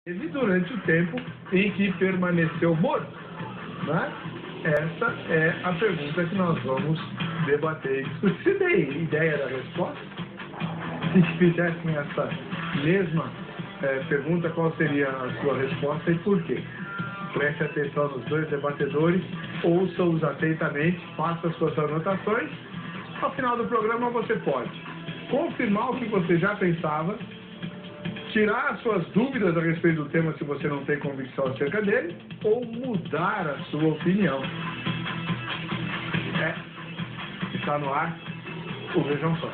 Ele durante o tempo em que permaneceu morto, né? Essa é a pergunta que nós vamos debater e discutir. Você tem ideia da resposta? Se fizessem essa mesma pergunta, qual seria a sua resposta e por quê? Preste atenção nos dois debatedores, ouça-os atentamente, faça suas anotações. Ao final do programa você pode confirmar o que você já pensava, tirar as suas dúvidas a respeito do tema se você não tem convicção acerca dele, ou mudar a sua opinião. Está no ar o Vejam Só.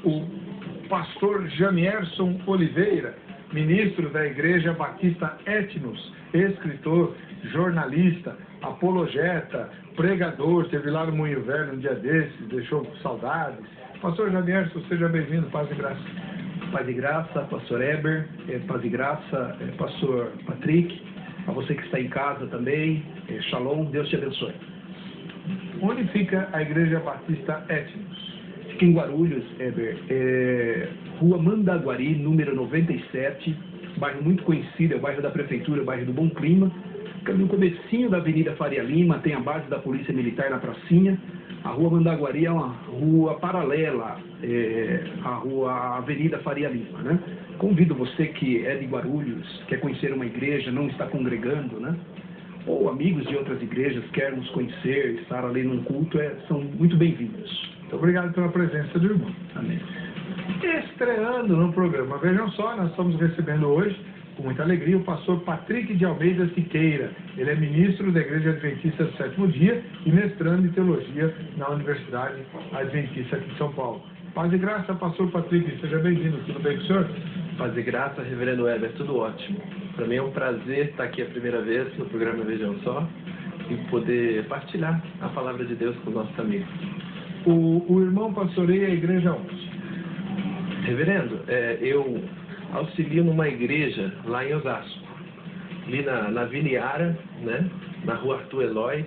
O pastor Jamierson Oliveira, ministro da Igreja Batista Etnos, escritor, jornalista, apologeta, pregador, teve lá no Moinho Velho um dia desses, deixou saudades. Pastor Jamierson, seja bem-vindo, paz e graça. Paz e graça, pastor Eber, paz e graça, pastor Patrick, a você que está em casa também, shalom, Deus te abençoe. Onde fica a Igreja Batista Etnos? Fica em Guarulhos, Eber, Rua Mandaguari, número 97, bairro muito conhecido, é o bairro da Prefeitura, o bairro do Bom Clima. Fica no comecinho da Avenida Faria Lima, tem a base da Polícia Militar na pracinha. A Rua Mandaguari é uma rua paralela à Avenida Faria Lima, né? Convido você que é de Guarulhos, quer conhecer uma igreja, não está congregando, né? Ou amigos de outras igrejas, quer nos conhecer, estar ali num culto, são muito bem-vindos. Muito obrigado pela presença do irmão. Amém. Estreando no programa Vejam Só, nós estamos recebendo hoje, com muita alegria, o pastor Patrick de Almeida Siqueira. Ele é ministro da Igreja Adventista do Sétimo Dia e mestrando em Teologia na Universidade Adventista aqui de São Paulo. Paz e graça, pastor Patrick, seja bem-vindo. Tudo bem com o senhor? Paz e graça, reverendo Weber, tudo ótimo. Para mim é um prazer estar aqui a primeira vez no programa Vejam Só e poder partilhar a palavra de Deus com os nossos amigos. O irmão pastoreia a igreja onde? Reverendo, eu auxilio numa igreja lá em Osasco, ali na Vila Iara, né, na rua Arthur Eloy.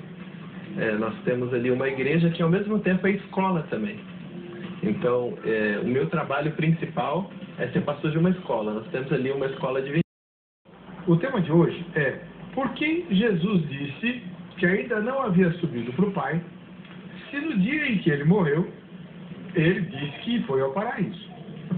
Nós temos ali uma igreja que ao mesmo tempo é escola também. Então, o meu trabalho principal é ser pastor de uma escola. Nós temos ali uma escola de... O tema de hoje é: por que Jesus disse que ainda não havia subido para o Pai, se no dia em que ele morreu, ele disse que foi ao paraíso,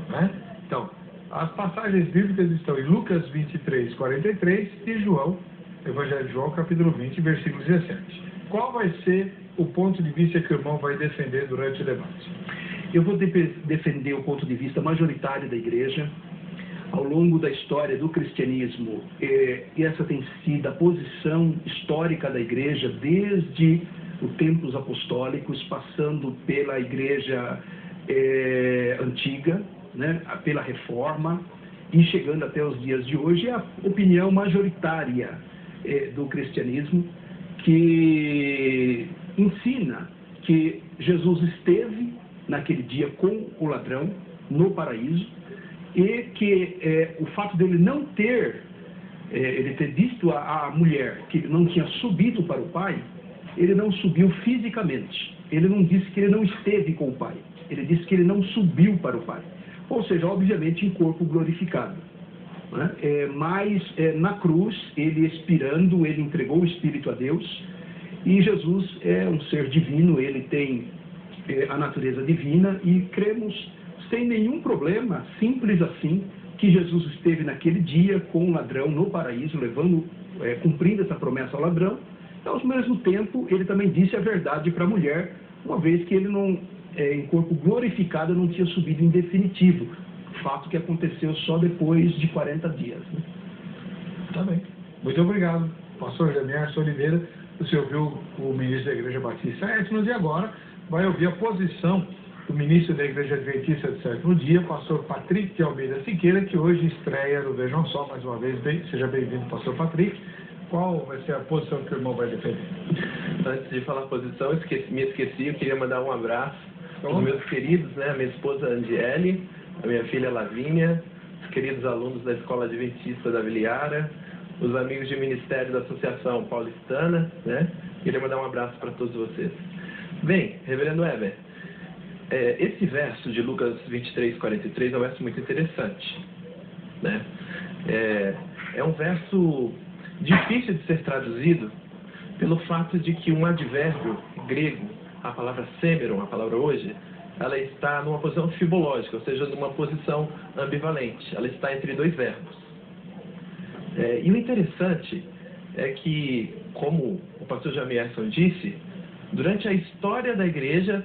né? Então, as passagens bíblicas estão em Lucas 23, 43 e João, Evangelho de João, capítulo 20, versículo 17. Qual vai ser o ponto de vista que o irmão vai defender durante o debate? Eu vou defender o ponto de vista majoritário da igreja. Ao longo da história do cristianismo, e essa tem sido a posição histórica da igreja desde os tempos apostólicos, passando pela igreja antiga, né, pela reforma, e chegando até os dias de hoje, é a opinião majoritária do cristianismo, que ensina que Jesus esteve naquele dia com o ladrão no paraíso, e que o fato dele não ter, ele ter visto a mulher que não tinha subido para o Pai, ele não subiu fisicamente. Ele não disse que ele não esteve com o Pai. Ele disse que ele não subiu para o Pai. Ou seja, obviamente em corpo glorificado, né? Mas na cruz, ele expirando, ele entregou o Espírito a Deus. E Jesus é um ser divino, ele tem a natureza divina, e cremos sem nenhum problema, simples assim, que Jesus esteve naquele dia com o ladrão no paraíso, cumprindo essa promessa ao ladrão. Ao mesmo tempo, ele também disse a verdade para a mulher, uma vez que ele não, em corpo glorificado, não tinha subido em definitivo, fato que aconteceu só depois de 40 dias. Né? Tá bem. Muito obrigado, pastor Jamierson Oliveira. Você ouviu o ministro da Igreja Batista Etnos e agora vai ouvir a posição do ministro da Igreja Adventista do Sétimo Dia, pastor Patrick de Almeida Siqueira, que hoje estreia no Vejam Só mais uma vez. Seja bem-vindo, pastor Patrick. Qual vai ser a posição que o irmão vai defender? Antes de falar a posição, me esqueci, eu queria mandar um abraço aos meus queridos, né, a minha esposa Andiele, a minha filha Lavínia, os queridos alunos da Escola Adventista da Vila Iara, os amigos de ministério da Associação Paulistana, né? Queria mandar um abraço para todos vocês. Bem, reverendo Weber, esse verso de Lucas 23, 43 é um verso muito interessante, né? É um verso difícil de ser traduzido pelo fato de que um advérbio grego, a palavra semeron, a palavra hoje, ela está numa posição fibológica, ou seja, numa posição ambivalente. Ela está entre dois verbos. E o interessante é que, como o pastor Jamierson disse, durante a história da igreja,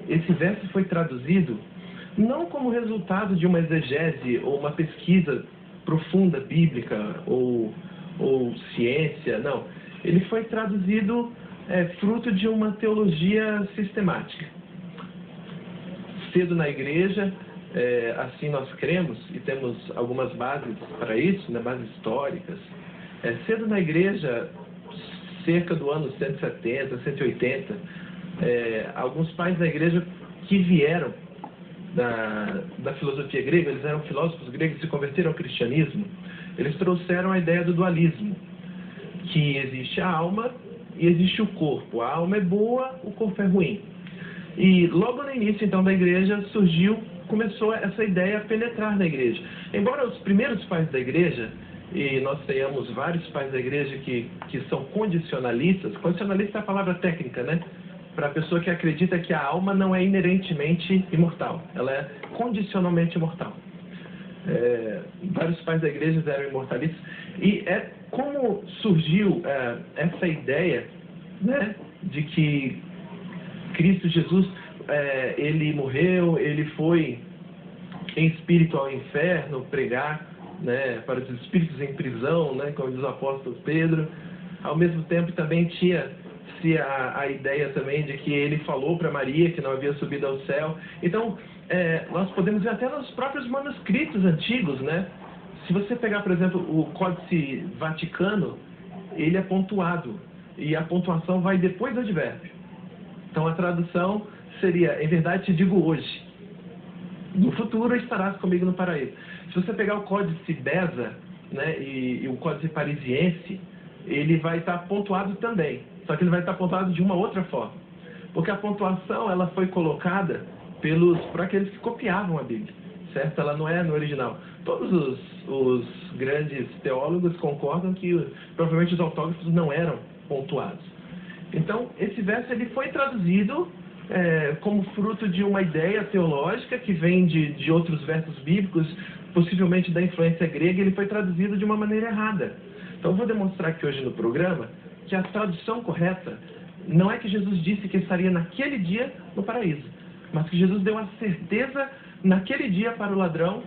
esse verso foi traduzido não como resultado de uma exegese ou uma pesquisa profunda bíblica ou ciência, não. Ele foi traduzido fruto de uma teologia sistemática. Cedo na igreja, assim nós cremos, e temos algumas bases para isso, né, bases históricas. Cedo na igreja, cerca do ano 170, 180, alguns pais da igreja que vieram da filosofia grega, eles eram filósofos gregos e se converteram ao cristianismo, eles trouxeram a ideia do dualismo, que existe a alma e existe o corpo. A alma é boa, o corpo é ruim. E logo no início, então, da igreja começou essa ideia a penetrar na igreja. Embora os primeiros pais da igreja, e nós tenhamos vários pais da igreja que são condicionalistas, condicionalista é a palavra técnica, né? Para a pessoa que acredita que a alma não é inerentemente imortal, ela é condicionalmente imortal. Vários pais da igreja eram imortalistas. E como surgiu essa ideia, né, de que Cristo Jesus, ele morreu, ele foi em espírito ao inferno pregar, né, para os espíritos em prisão, né, como diz o apóstolo Pedro. Ao mesmo tempo também tinha-se a ideia também de que ele falou para Maria que não havia subido ao céu. Então, nós podemos ver até nos próprios manuscritos antigos, né? Se você pegar, por exemplo, o Códice Vaticano, ele é pontuado, e a pontuação vai depois do advérbio. Então a tradução seria: em verdade te digo hoje, no futuro estarás comigo no paraíso. Se você pegar o Códice Beza, né, e o Códice Parisiense, ele vai estar pontuado também, só que ele vai estar pontuado de uma outra forma, porque a pontuação ela foi colocada por aqueles que copiavam a Bíblia, certo? Ela não é no original. Todos os grandes teólogos concordam que provavelmente os autógrafos não eram pontuados. Então, esse verso ele foi traduzido como fruto de uma ideia teológica que vem de outros versos bíblicos, possivelmente da influência grega, ele foi traduzido de uma maneira errada. Então, eu vou demonstrar aqui hoje no programa que a tradução correta não é que Jesus disse que estaria naquele dia no paraíso, mas que Jesus deu a certeza naquele dia para o ladrão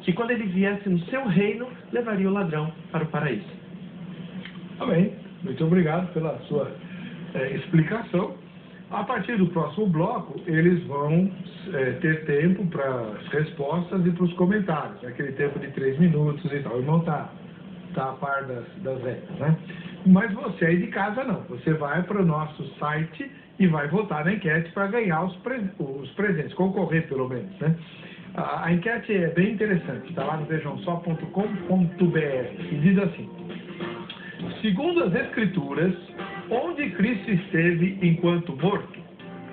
que quando ele viesse no seu reino, levaria o ladrão para o paraíso. Amém. Muito obrigado pela sua explicação. A partir do próximo bloco, eles vão ter tempo para as respostas e para os comentários. Aquele tempo de 3 minutos e tal. O irmão está a par das regras, né? Mas você aí de casa não. Você vai para o nosso site e vai votar na enquete para ganhar os presentes, concorrer pelo menos, né? A enquete é bem interessante, está lá no vejamsó.com.br e diz assim: segundo as Escrituras, onde Cristo esteve enquanto morto,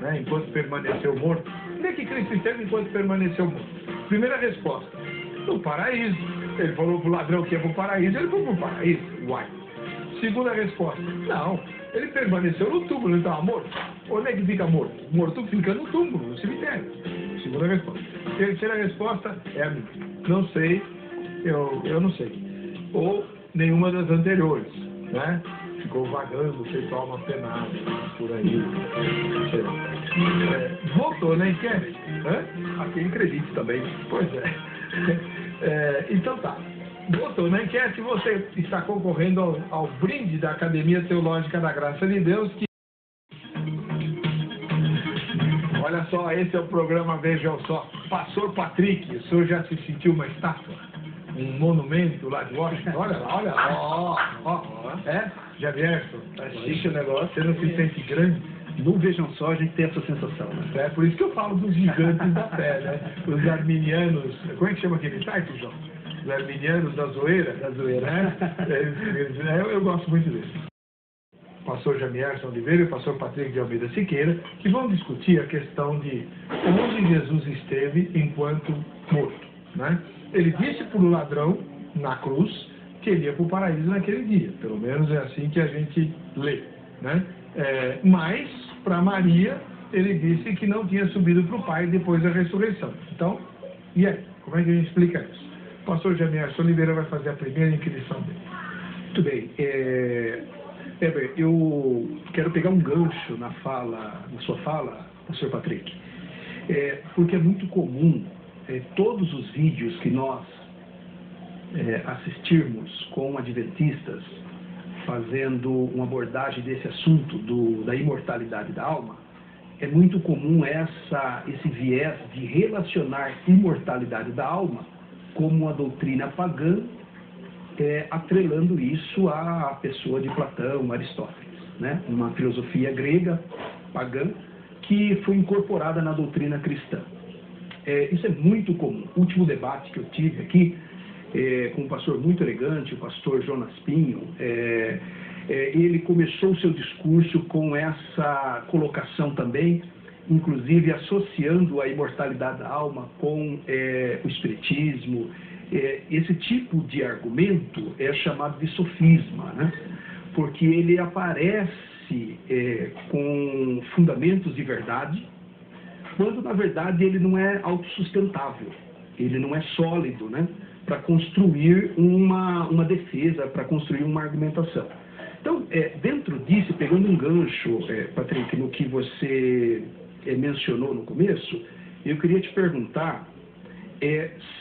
né, enquanto permaneceu morto? Onde é que Cristo esteve enquanto permaneceu morto? Primeira resposta: no paraíso. Ele falou para o ladrão que ia para o paraíso, ele foi para o paraíso. Uai. Segunda resposta: não, ele permaneceu no túmulo, ele estava morto. Onde é que fica morto? Morto fica no túmulo, no cemitério. Segunda resposta. Terceira resposta é a minha. Não sei, eu não sei. Ou nenhuma das anteriores, né? Ficou vagando, feito alma penada, por aí. Voltou na enquete? Aqui acredite também. Pois é. Então tá. Votou na enquete, você está concorrendo ao brinde da Academia Teológica da Graça de Deus, que... Olha só, esse é o programa Vejam Só. Pastor Patrick, o senhor já se sentiu uma estátua? Um monumento lá de Washington? Olha lá, ó. Já vieram? Tá chique o negócio, você não se sente grande? No Vejam Só a gente tem essa sensação, né? É por isso que eu falo dos gigantes da fé, né? Os arminianos, como é que chama aquele site, João? Os arminianos da zoeira? Da zoeira. Né? Eu gosto muito deles. o pastor Jamierson Oliveira e o pastor Patrick de Almeida Siqueira, que vão discutir a questão de onde Jesus esteve enquanto morto, né? Ele disse para o ladrão, na cruz, que ele ia para o paraíso naquele dia. Pelo menos é assim que a gente lê, né? Mas, para Maria, ele disse que não tinha subido para o Pai depois da ressurreição. Então, e aí? Como é que a gente explica isso? O pastor Jamierson Oliveira vai fazer a primeira inquirição dele. Muito bem. Heber, eu quero pegar um gancho na sua fala, pastor Patrick, porque é muito comum todos os vídeos que nós assistirmos com adventistas fazendo uma abordagem desse assunto da imortalidade da alma, é muito comum esse viés de relacionar imortalidade da alma como uma doutrina pagã, atrelando isso à pessoa de Platão, Aristóteles, né? Uma filosofia grega pagã que foi incorporada na doutrina cristã. Isso é muito comum. O último debate que eu tive aqui com um pastor muito elegante, o pastor Jonas Pinho, ele começou o seu discurso com essa colocação também, inclusive associando a imortalidade da alma com o espiritismo. Esse tipo de argumento é chamado de sofisma, né? Porque ele aparece com fundamentos de verdade, quando na verdade ele não é autossustentável, ele não é sólido, né? Para construir uma defesa, para construir uma argumentação. Então, dentro disso, pegando um gancho, Patrick, no que você mencionou no começo, eu queria te perguntar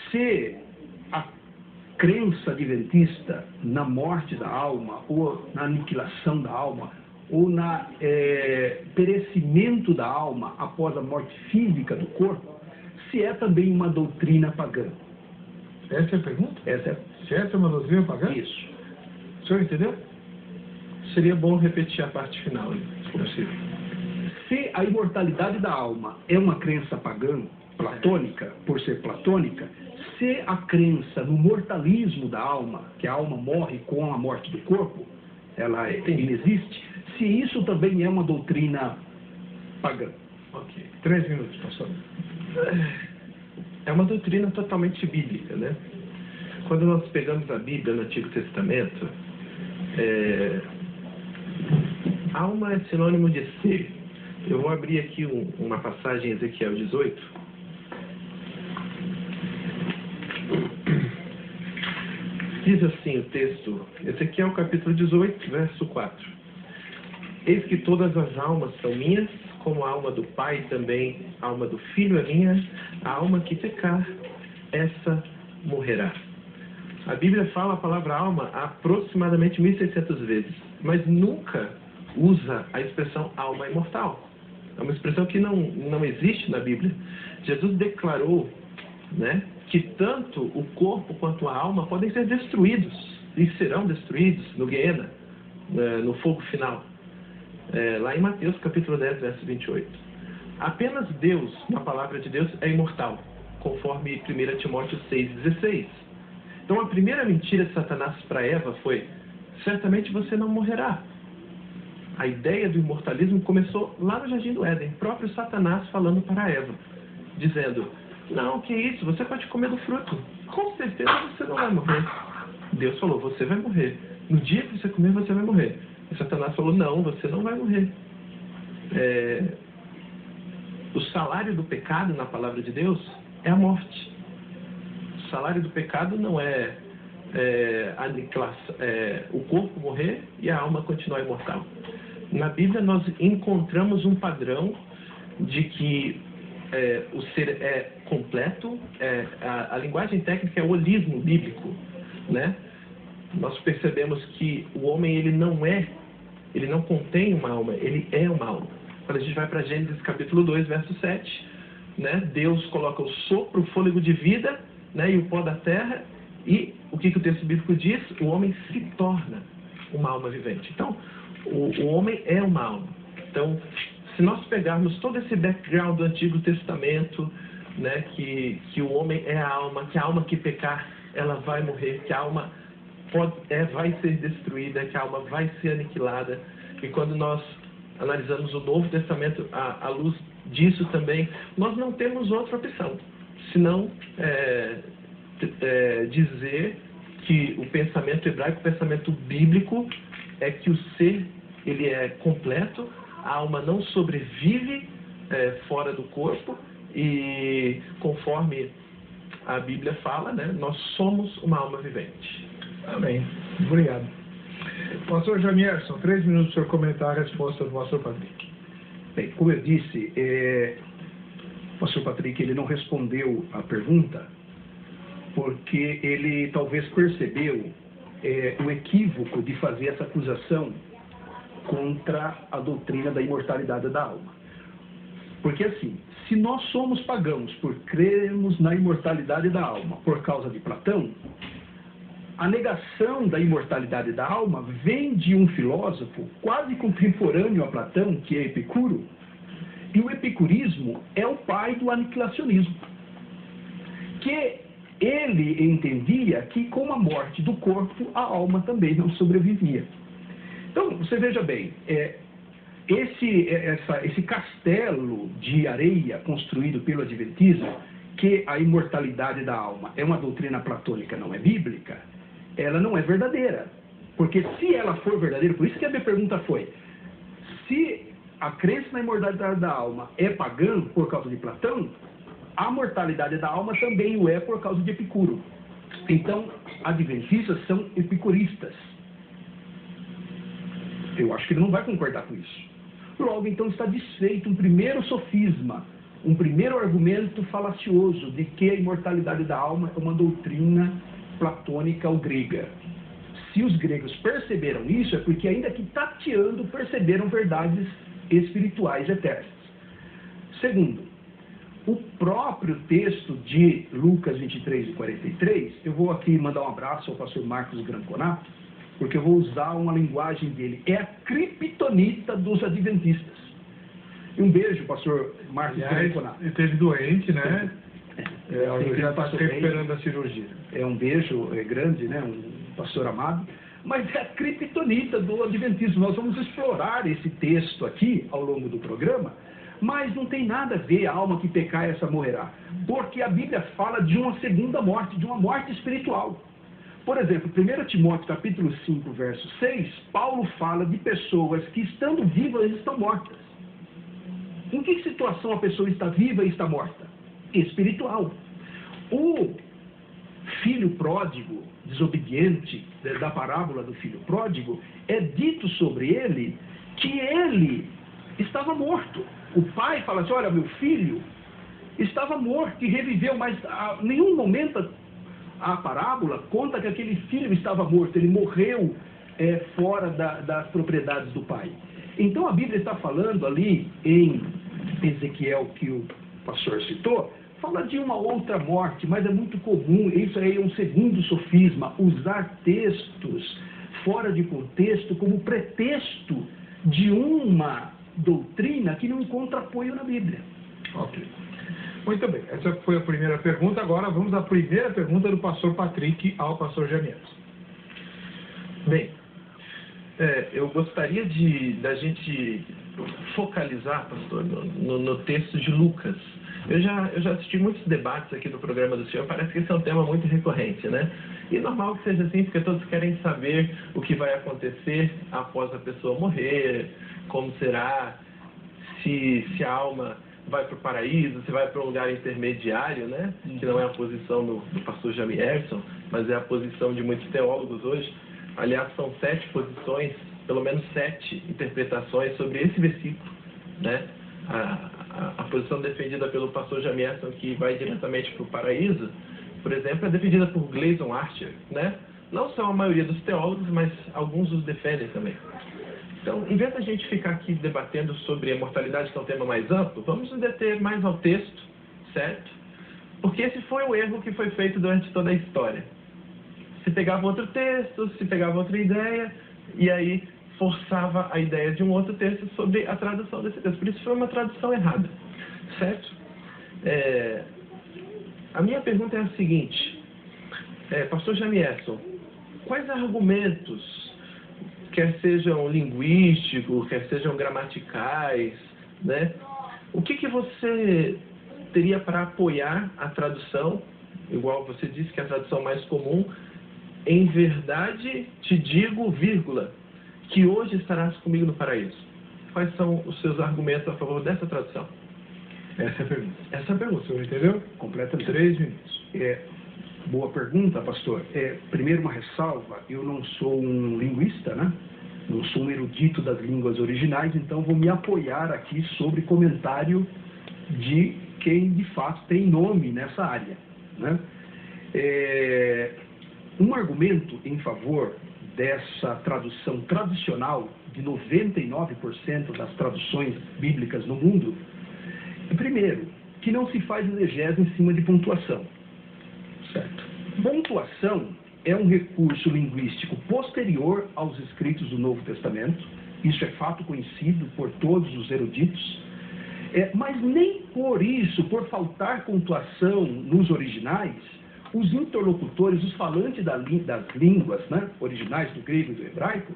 se a crença adventista na morte da alma, ou na aniquilação da alma, ou na perecimento da alma após a morte física do corpo, se é também uma doutrina pagã. Essa é a pergunta? Se essa é uma doutrina pagã? Isso. O senhor entendeu? Seria bom repetir a parte final, se possível. Se a imortalidade da alma é uma crença pagã, platônica, por ser platônica, se a crença no mortalismo da alma, que a alma morre com a morte do corpo, ela inexiste, se isso também é uma doutrina pagã. Ok. 3 minutos, pastor. É uma doutrina totalmente bíblica, né? Quando nós pegamos a Bíblia no Antigo Testamento, alma é sinônimo de ser. Eu vou abrir aqui uma passagem em Ezequiel 18. Diz assim o texto, Ezequiel capítulo 18, verso 4. Eis que todas as almas são minhas, como a alma do Pai também, a alma do Filho é minha, a alma que pecar, essa morrerá. A Bíblia fala a palavra alma aproximadamente 1.600 vezes, mas nunca usa a expressão alma imortal. É uma expressão que não existe na Bíblia. Jesus declarou, né, que tanto o corpo quanto a alma podem ser destruídos, e serão destruídos no Guiena, no fogo final. Lá em Mateus capítulo 10, verso 28. Apenas Deus, na palavra de Deus, é imortal, conforme 1 Timóteo 6,16. Então a primeira mentira de Satanás para Eva foi: certamente você não morrerá. A ideia do imortalismo começou lá no Jardim do Éden, próprio Satanás falando para Eva, dizendo: não, que isso, você pode comer do fruto, com certeza você não vai morrer. Deus falou: você vai morrer, no dia que você comer você vai morrer. E Satanás falou: não, você não vai morrer. O salário do pecado, na palavra de Deus, é a morte. O salário do pecado não é o corpo morrer e a alma continuar imortal. Na Bíblia nós encontramos um padrão de que o ser é completo, a linguagem técnica é o holismo bíblico, né? Nós percebemos que o homem ele não contém uma alma, ele é uma alma. Quando a gente vai para Gênesis capítulo 2, verso 7, né? Deus coloca o sopro, o fôlego de vida, né? E o pó da terra, e o que o texto bíblico diz? O homem se torna uma alma vivente. Então, o homem é uma alma. Então, se nós pegarmos todo esse background do Antigo Testamento, né? Que o homem é a alma, que a alma que pecar, ela vai morrer, que a alma vai ser destruída, que a alma vai ser aniquilada, e quando nós analisamos o Novo Testamento à luz disso também, nós não temos outra opção, senão dizer que o pensamento hebraico, o pensamento bíblico, é que o ser, ele é completo, a alma não sobrevive fora do corpo, e conforme a Bíblia fala, né, nós somos uma alma vivente. Amém. Obrigado. Pastor Jamierson, 3 minutos para o senhor comentar a resposta do pastor Patrick. Bem, como eu disse, o pastor Patrick ele não respondeu a pergunta porque ele talvez percebeu o equívoco de fazer essa acusação contra a doutrina da imortalidade da alma. Porque assim, se nós somos pagãos por crermos na imortalidade da alma por causa de Platão, a negação da imortalidade da alma vem de um filósofo quase contemporâneo a Platão, que é Epicuro, e o epicurismo é o pai do aniquilacionismo, que ele entendia que com a morte do corpo a alma também não sobrevivia. Então, você veja bem, esse castelo de areia construído pelo Adventismo, que a imortalidade da alma é uma doutrina platônica, não é bíblica, ela não é verdadeira. Porque se ela for verdadeira, por isso que a minha pergunta foi, se a crença na imortalidade da alma é pagã por causa de Platão, a mortalidade da alma também o é por causa de Epicuro. Então, adventistas são epicuristas. Eu acho que ele não vai concordar com isso. Logo, então, está desfeito um primeiro sofisma, um primeiro argumento falacioso de que a imortalidade da alma é uma doutrina platônica ou grega. Se os gregos perceberam isso, é porque, ainda que tateando, perceberam verdades espirituais eternas. Segundo, o próprio texto de Lucas 23 e 43, eu vou aqui mandar um abraço ao pastor Marcos Granconato, porque eu vou usar uma linguagem dele. É a criptonita dos adventistas. E um beijo, pastor Marcos Granconato. Ele esteve doente, né? Ele já está se recuperando da cirurgia. É um beijo grande, né? Um pastor amado. Mas é a criptonita do adventismo. Nós vamos explorar esse texto aqui ao longo do programa, mas não tem nada a ver, a alma que pecar, essa morrerá. Porque a Bíblia fala de uma segunda morte, de uma morte espiritual. Por exemplo, 1 Timóteo capítulo 5, verso 6, Paulo fala de pessoas que, estando vivas, estão mortas. Em que situação a pessoa está viva e está morta? Espiritual. O filho pródigo, desobediente, da parábola do filho pródigo, é dito sobre ele que ele estava morto. O pai fala assim, olha, meu filho estava morto e reviveu, mas em nenhum momento a parábola conta que aquele filho estava morto, ele morreu fora das propriedades do pai. Então a Bíblia está falando ali em Ezequiel, que o pastor citou, fala de uma outra morte, mas é muito comum, isso aí é um segundo sofisma, usar textos fora de contexto como pretexto de uma doutrina que não encontra apoio na Bíblia. Ok. Muito bem, essa foi a primeira pergunta. Agora vamos à primeira pergunta do pastor Patrick ao pastor Jamierson. Bem, eu gostaria da gente focalizar, pastor, no texto de Lucas. Eu já assisti muitos debates aqui no programa do senhor, parece que esse é um tema muito recorrente, né? E normal que seja assim, porque todos querem saber o que vai acontecer após a pessoa morrer, como será, se a alma vai para o paraíso, se vai para um lugar intermediário, né? Que não é a posição do pastor Jamierson, mas é a posição de muitos teólogos hoje. Aliás, são 7 posições, pelo menos 7 interpretações sobre esse versículo, né? A posição defendida pelo pastor Jamierson, que vai diretamente para o paraíso, por exemplo, é defendida por Gleason Archer, né? Não são a maioria dos teólogos, mas alguns os defendem também. Então, em vez da gente ficar aqui debatendo sobre a mortalidade, que é um tema mais amplo, vamos nos deter mais ao texto, certo? Porque esse foi o erro que foi feito durante toda a história. Se pegava outro texto, se pegava outra ideia, e aí forçava a ideia de um outro texto sobre a tradução desse texto. Por isso foi uma tradução errada, certo? A minha pergunta é a seguinte, pastor Jamierson, quais argumentos quer sejam linguísticos, quer sejam gramaticais, né? O que você teria para apoiar a tradução, igual você disse que é a tradução mais comum, em verdade te digo, vírgula, que hoje estarás comigo no paraíso? Quais são os seus argumentos a favor dessa tradução? Essa é a pergunta. Essa é a pergunta, O senhor entendeu? Completamente. 3 minutos. Boa pergunta, pastor. Primeiro uma ressalva, eu não sou um linguista, né? Não sou um erudito das línguas originais, então vou me apoiar aqui sobre comentário de quem de fato tem nome nessa área, né? Um argumento em favor dessa tradução tradicional de 99% das traduções bíblicas no mundo, primeiro, que não se faz exegese em cima de pontuação. Certo? Pontuação é um recurso linguístico posterior aos escritos do Novo Testamento. Isso é fato conhecido por todos os eruditos. Mas nem por isso, por faltar pontuação nos originais, os interlocutores, os falantes das línguas, né, originais do grego e do hebraico,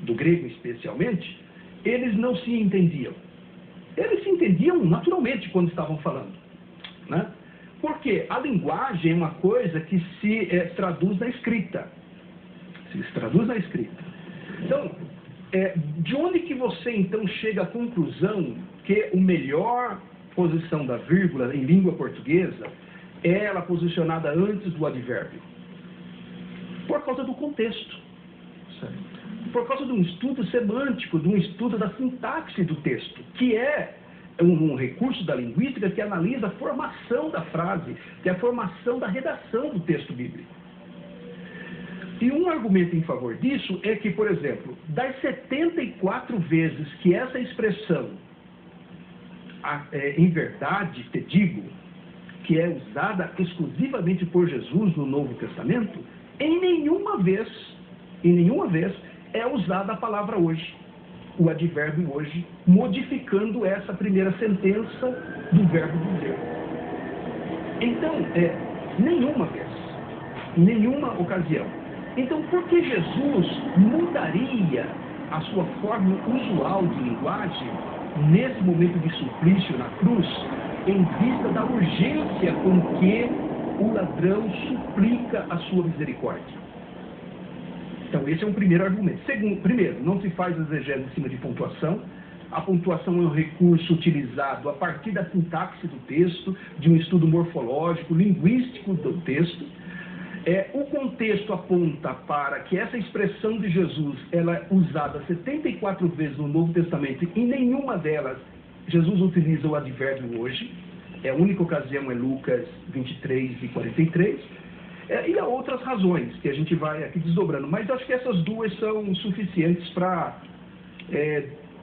do grego especialmente, eles não se entendiam. Eles se entendiam naturalmente quando estavam falando, né? Porque a linguagem é uma coisa que se traduz na escrita. Se traduz na escrita. Então, de onde que você então chega à conclusão que a melhor posição da vírgula em língua portuguesa é ela posicionada antes do advérbio? Por causa do contexto. Certo? Por causa de um estudo semântico, de um estudo da sintaxe do texto, que é um recurso da linguística que analisa a formação da frase, que é a formação da redação do texto bíblico. E um argumento em favor disso é que, por exemplo, das 74 vezes que essa expressão, em verdade te digo, que é usada exclusivamente por Jesus no Novo Testamento, em nenhuma vez é usada a palavra hoje, o advérbio hoje, modificando essa primeira sentença do verbo dizer. Então, nenhuma vez, nenhuma ocasião. Então, por que Jesus mudaria a sua forma usual de linguagem nesse momento de suplício na cruz, em vista da urgência com que o ladrão suplica a sua misericórdia? Então, esse é um primeiro argumento. Primeiro, não se faz exegese em cima de pontuação. A pontuação é um recurso utilizado a partir da sintaxe do texto, de um estudo morfológico, linguístico do texto. O contexto aponta para que essa expressão de Jesus ela é usada 74 vezes no Novo Testamento e em nenhuma delas Jesus utiliza o advérbio hoje. A única ocasião é Lucas 23 e 43. E há outras razões que a gente vai aqui desdobrando, mas acho que essas duas são suficientes para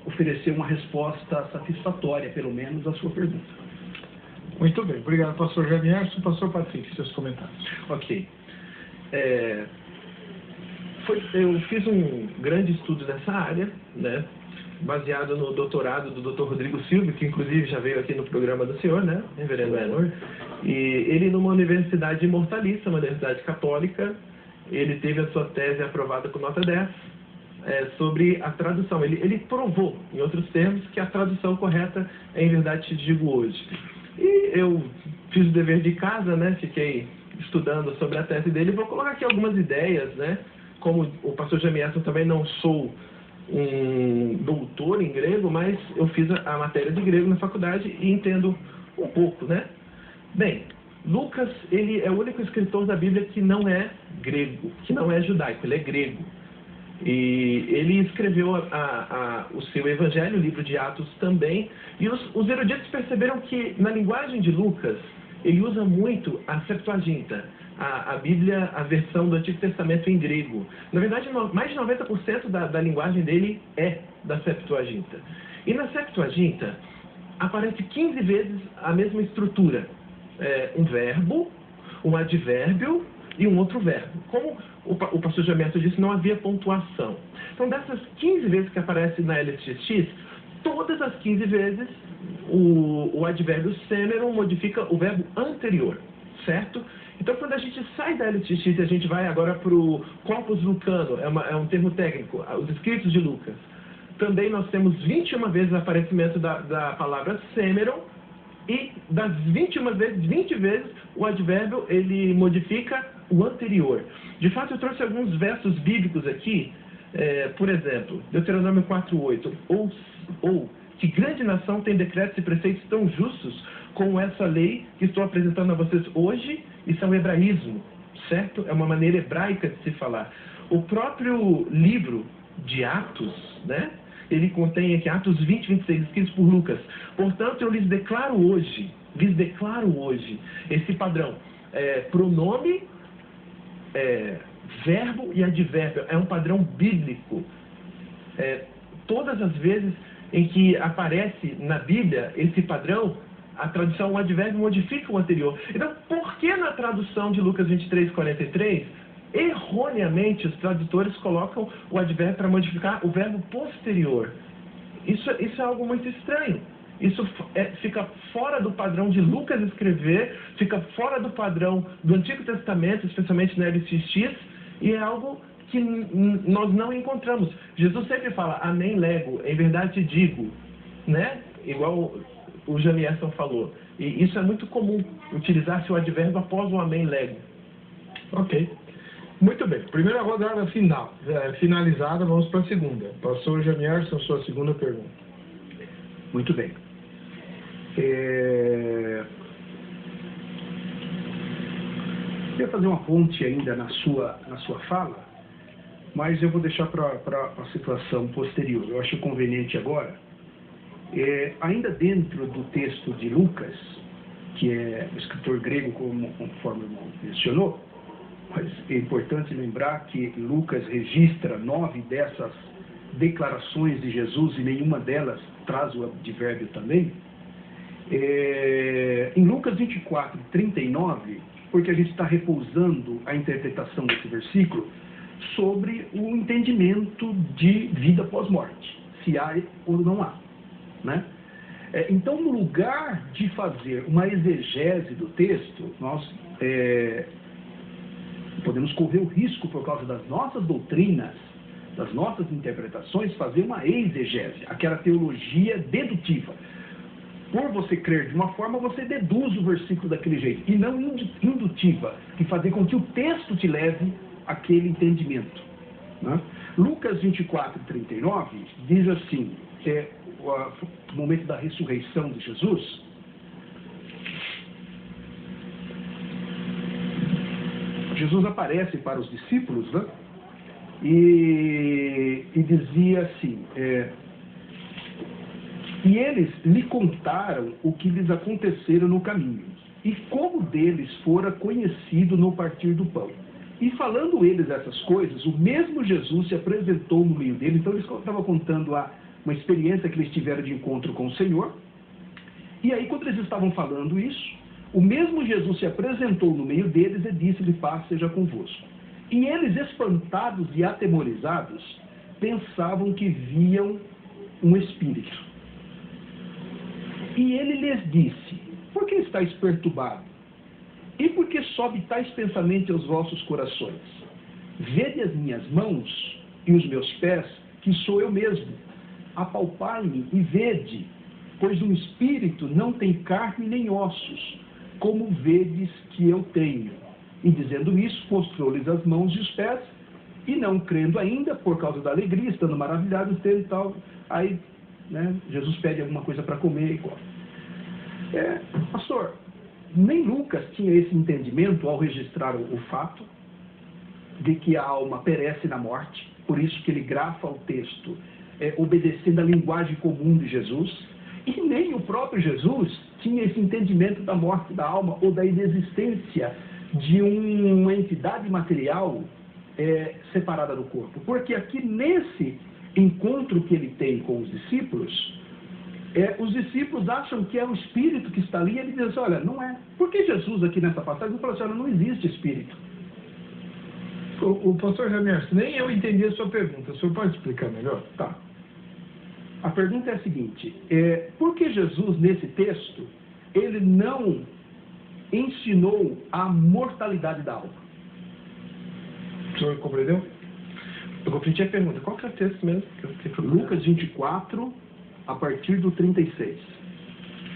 oferecer uma resposta satisfatória, pelo menos, à sua pergunta. Muito bem. Obrigado, pastor Janierson. Pastor Patrick, seus comentários. Ok. Eu fiz um grande estudo nessa área, né, baseado no doutorado do Dr. Rodrigo Silva, que inclusive já veio aqui no programa do senhor, né, reverendo Enor. E ele, numa universidade imortalista, uma universidade católica, ele teve a sua tese aprovada com nota 10 sobre a tradução. Ele provou, em outros termos, que a tradução correta é em verdade te digo hoje. E eu fiz o dever de casa, né, fiquei estudando sobre a tese dele. Vou colocar aqui algumas ideias, né, como o pastor Jamierson também não sou um doutor em grego, mas eu fiz a matéria de grego na faculdade e entendo um pouco, né? Bem, Lucas, ele é o único escritor da Bíblia que não é grego, que não é judaico, ele é grego. E ele escreveu o seu evangelho, o livro de Atos também, e os eruditos perceberam que na linguagem de Lucas, ele usa muito a Septuaginta, a Bíblia, a versão do Antigo Testamento em grego. Na verdade, mais de 90% da linguagem dele é da Septuaginta. E na Septuaginta, aparece 15 vezes a mesma estrutura. Um verbo, um advérbio e um outro verbo. Como o pastor Jamierson disse, não havia pontuação. Então, dessas 15 vezes que aparece na LXX, todas as 15 vezes o advérbio semeron modifica o verbo anterior. certo? Então, quando a gente sai da LXX e a gente vai agora para o Corpus Lucano, é um termo técnico, os escritos de Lucas, também nós temos 21 vezes o aparecimento da palavra semeron, e das 21 vezes, 20 vezes, o advérbio ele modifica o anterior. De fato, eu trouxe alguns versos bíblicos aqui, por exemplo, Deuteronômio 4:8, ou que grande nação tem decretos e preceitos tão justos como essa lei que estou apresentando a vocês hoje. Isso é um hebraísmo, certo? É uma maneira hebraica de se falar. O próprio livro de Atos, né? Ele contém aqui Atos 20:26, escritos por Lucas. Portanto, eu lhes declaro hoje, esse padrão. Pronome, verbo e advérbio. É um padrão bíblico. Todas as vezes em que aparece na Bíblia esse padrão, a tradução, o advérbio modifica o anterior. Então, por que na tradução de Lucas 23:43, erroneamente os tradutores colocam o advérbio para modificar o verbo posterior? Isso é algo muito estranho. Isso fica fora do padrão de Lucas escrever, fica fora do padrão do Antigo Testamento, especialmente na LXX, e é algo que nós não encontramos. Jesus sempre fala, amém lego, em verdade te digo, né? Igual o Jamierson falou. E isso é muito comum, utilizar-se o advérbio após o amém lego. Ok. Muito bem. Primeira rodada finalizada, vamos para a segunda. Pastor Jamierson, sua segunda pergunta. Muito bem. Queria fazer uma ponte ainda na sua fala, mas eu vou deixar para a situação posterior. Eu acho conveniente agora, ainda dentro do texto de Lucas, que é o escritor grego, conforme o irmão mencionou, mas é importante lembrar que Lucas registra 9 dessas declarações de Jesus e nenhuma delas traz o advérbio também. Em Lucas 24:39, porque a gente está repousando a interpretação desse versículo sobre o entendimento de vida pós-morte, se há ou não há, né? Então, no lugar de fazer uma exegese do texto, nós podemos correr o risco, por causa das nossas doutrinas, das nossas interpretações, fazer uma exegese, aquela teologia dedutiva. Por você crer de uma forma, você deduz o versículo daquele jeito, e não indutiva, de fazer com que o texto te leve àquele entendimento, né? Lucas 24:39 diz assim, o momento da ressurreição de Jesus. Jesus aparece para os discípulos, né? E dizia assim, e eles lhe contaram o que lhes acontecera no caminho, e como deles fora conhecido no partir do pão. E falando eles essas coisas, o mesmo Jesus se apresentou no meio deles. Então eles estavam contando uma experiência que eles tiveram de encontro com o Senhor. E aí, quando eles estavam falando isso, o mesmo Jesus se apresentou no meio deles e disse-lhe, paz seja convosco. E eles, espantados e atemorizados, pensavam que viam um espírito. E ele lhes disse, por que estáis perturbados? E por que sobe tais pensamentos aos vossos corações? Vede as minhas mãos e os meus pés, que sou eu mesmo. Apalpai-me e vede, pois um espírito não tem carne nem ossos, como vedes que eu tenho. E dizendo isso, mostrou-lhes as mãos e os pés, e não crendo ainda, por causa da alegria, estando maravilhados dele e tal, aí, né, Jesus pede alguma coisa para comer e come. Pastor, nem Lucas tinha esse entendimento ao registrar o fato de que a alma perece na morte, por isso que ele grafa o texto obedecendo a linguagem comum de Jesus, e nem o próprio Jesus tinha esse entendimento da morte da alma ou da inexistência de uma entidade material separada do corpo. Porque aqui nesse encontro que ele tem com os discípulos, os discípulos acham que é o espírito que está ali, e ele diz assim, olha, não é. Por que Jesus aqui nessa passagem falou assim, olha, não existe espírito? O pastor Jamierson, nem eu entendi a sua pergunta. O senhor pode explicar melhor? Tá. A pergunta é a seguinte, por que Jesus, nesse texto, ele não ensinou a mortalidade da alma? O senhor compreendeu? Eu compreendi a pergunta. Qual que é o texto mesmo? Que eu fiquei procurando? Lucas 24, a partir do 36.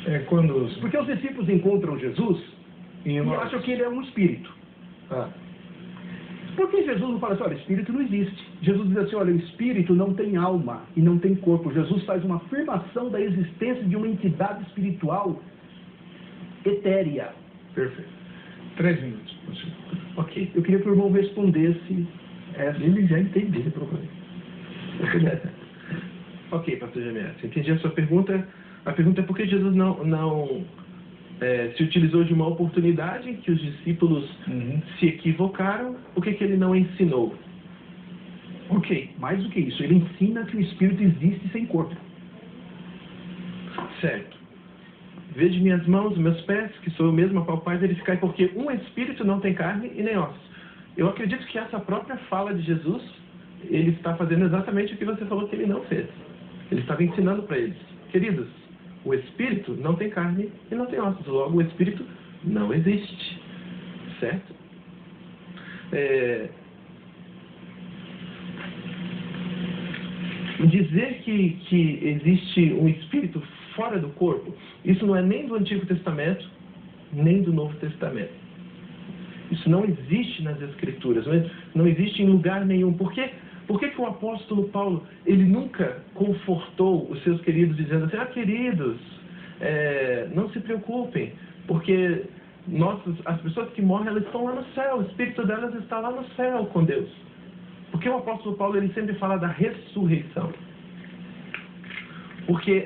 É quando os... Porque os discípulos encontram Jesus e nós- acham que ele é um espírito. Ah, Por que Jesus não fala assim, olha, espírito não existe? Jesus diz assim, olha, o espírito não tem alma e não tem corpo. Jesus faz uma afirmação da existência de uma entidade espiritual etérea. perfeito. 3 minutos, por senhor. Ok, eu queria que o irmão respondesse essa. Ele já entendeu, procurei. Ok, pastor Gemias, entendi a sua pergunta. A pergunta é por que Jesus não se utilizou de uma oportunidade que os discípulos se equivocaram, por que ele não ensinou? Ok, mais do que isso, ele ensina que o espírito existe sem corpo. Certo. Veja minhas mãos, meus pés, que sou eu mesmo a palpar e verificar, porque um espírito não tem carne e nem ossos. Eu acredito que essa própria fala de Jesus, ele está fazendo exatamente o que você falou que ele não fez. Ele estava ensinando para eles. Queridos, o espírito não tem carne e não tem ossos. Logo, o espírito não existe. Certo? Dizer que existe um espírito fora do corpo, isso não é nem do Antigo Testamento, nem do Novo Testamento. Isso não existe nas Escrituras, não existe em lugar nenhum. Por quê? Por que o apóstolo Paulo, ele nunca confortou os seus queridos dizendo assim, queridos, não se preocupem, porque as pessoas que morrem, elas estão lá no céu, o espírito delas está lá no céu com Deus. Porque o apóstolo Paulo, ele sempre fala da ressurreição. Porque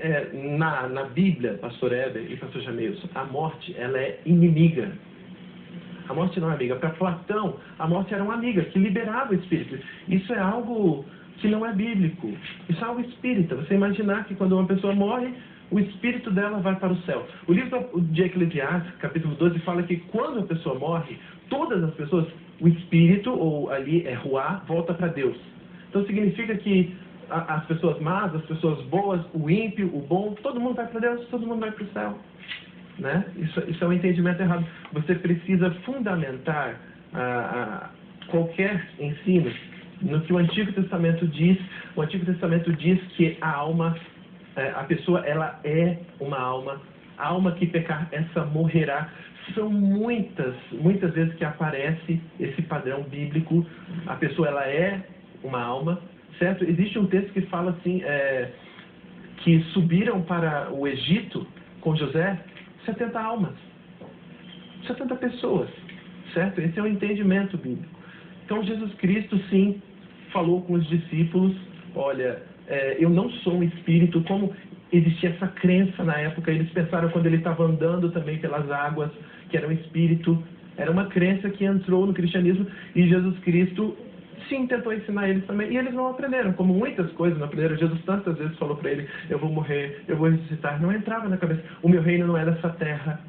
na Bíblia, pastor Heber e pastor Jameilson, a morte, ela é inimiga. A morte não é amiga. Para Platão, a morte era uma amiga que liberava o espírito. Isso é algo que não é bíblico. Isso é algo espírita. Você imaginar que quando uma pessoa morre, o espírito dela vai para o céu. O livro de Eclesiastes, capítulo 12, fala que quando a pessoa morre, todas as pessoas, o espírito, ou ali é ruá, volta para Deus. Então significa que as pessoas más, as pessoas boas, o ímpio, o bom, todo mundo vai para Deus, todo mundo vai para o céu. Né? Isso é um entendimento errado. Você precisa fundamentar qualquer ensino no que o Antigo Testamento diz. O Antigo Testamento diz que a alma, a pessoa, ela é uma alma. A alma que pecar, essa morrerá. São muitas vezes que aparece esse padrão bíblico. A pessoa, ela é uma alma, certo? Existe um texto que fala assim, que subiram para o Egito com José 70 almas, 70 pessoas, certo? Esse é o entendimento bíblico. Então, Jesus Cristo, sim, falou com os discípulos, olha, eu não sou um espírito, como existia essa crença na época, eles pensaram quando ele estava andando também pelas águas, que era um espírito, era uma crença que entrou no cristianismo, e Jesus Cristo, sim, tentou ensinar eles também, e eles não aprenderam, como muitas coisas não aprenderam. Jesus tantas vezes falou para ele, eu vou morrer, eu vou ressuscitar, não entrava na cabeça, o meu reino não é dessa terra,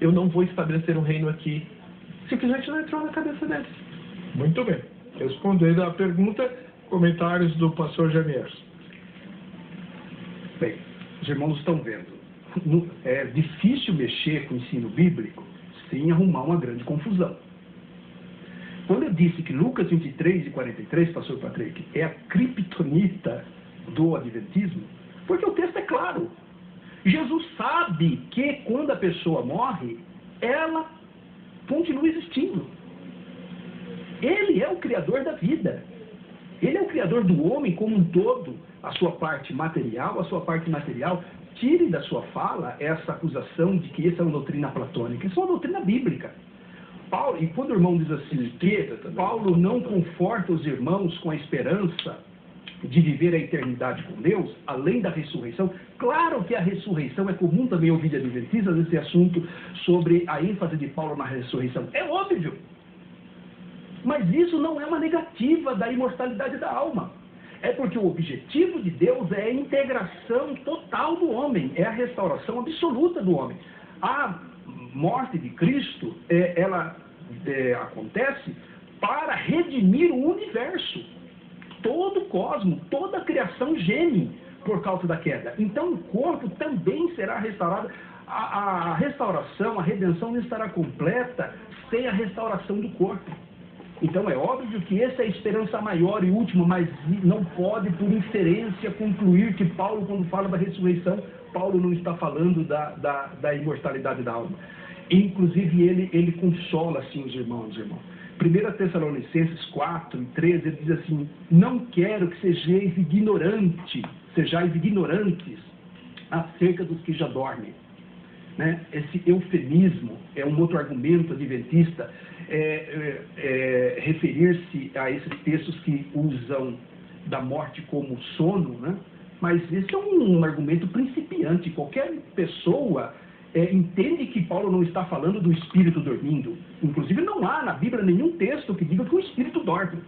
eu não vou estabelecer um reino aqui, simplesmente não entrou na cabeça deles. Muito bem. Respondendo à pergunta, comentários do pastor Jameilson. Bem, os irmãos estão vendo. É difícil mexer com o ensino bíblico sem arrumar uma grande confusão. Quando eu disse que Lucas 23 e 43, pastor Patrick, é a criptonita do adventismo, porque o texto é claro. Jesus sabe que quando a pessoa morre, ela continua existindo. Ele é o criador da vida. Ele é o criador do homem como um todo, a sua parte material, tire da sua fala essa acusação de que essa é uma doutrina platônica. Isso é uma doutrina bíblica. Paulo, e quando o irmão diz assim, que Paulo não conforta os irmãos com a esperança de viver a eternidade com Deus, além da ressurreição, claro que a ressurreição é comum também ouvir de adventistas esse assunto sobre a ênfase de Paulo na ressurreição. É óbvio. Mas isso não é uma negativa da imortalidade da alma. É porque o objetivo de Deus é a integração total do homem, é a restauração absoluta do homem. A morte de Cristo, ela acontece para redimir o universo. Todo o cosmos, toda a criação geme por causa da queda. Então o corpo também será restaurado. a restauração, a redenção não estará completa sem a restauração do corpo. Então é óbvio que essa é a esperança maior e última, mas não pode, por inferência, concluir que Paulo, quando fala da ressurreição, Paulo não está falando da imortalidade da alma. Inclusive, ele consola assim os irmãos. 1 Tessalonicenses 4 e 13, ele diz assim: não quero que sejais ignorantes acerca dos que já dormem. Né? Esse eufemismo é um outro argumento adventista, referir-se a esses textos que usam da morte como sono, né? Mas esse é um argumento principiante. Qualquer pessoa entende que Paulo não está falando do espírito dormindo. Inclusive, não há na Bíblia nenhum texto que diga que o espírito dorme.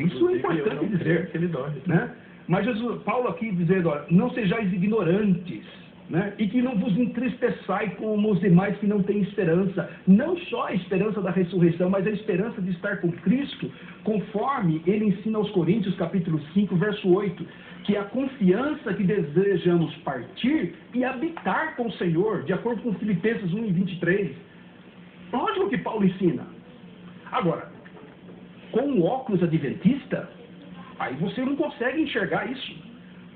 Isso é importante dizer. Que ele dorme. Né? Mas Paulo aqui dizendo: olha, não sejais ignorantes, né? E que não vos entristeçai como os demais que não têm esperança. Não só a esperança da ressurreição, mas a esperança de estar com Cristo, conforme ele ensina aos Coríntios, capítulo 5, verso 8, que a confiança que desejamos partir e habitar com o Senhor, de acordo com Filipenses 1 e 23. Lógico que Paulo ensina. Agora, com o óculos adventista, aí você não consegue enxergar isso,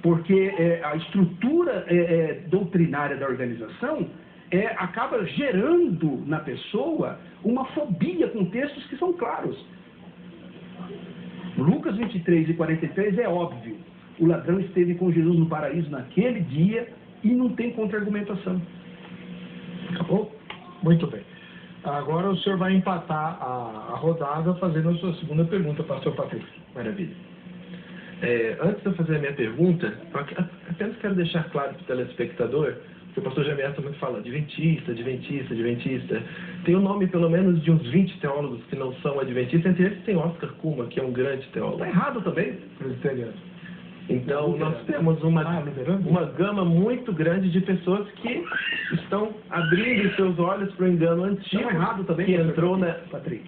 porque a estrutura doutrinária da organização acaba gerando na pessoa uma fobia com textos que são claros. Lucas 23 e 43 é óbvio. O ladrão esteve com Jesus no paraíso naquele dia e não tem contra-argumentação. Acabou? Muito bem. Agora o senhor vai empatar a rodada fazendo a sua segunda pergunta, pastor Patrício. Maravilha. Antes de eu fazer a minha pergunta, apenas quero deixar claro para o telespectador, que o pastor Jamierson muito fala adventista. Tem o nome pelo menos de uns 20 teólogos que não são adventistas, entre eles tem Oscar Kuma, que é um grande teólogo. Está errado também. Presbiteriano. Então, nós temos uma gama muito grande de pessoas que estão abrindo seus olhos para o engano antigo, errado também, que entrou na... Patrick.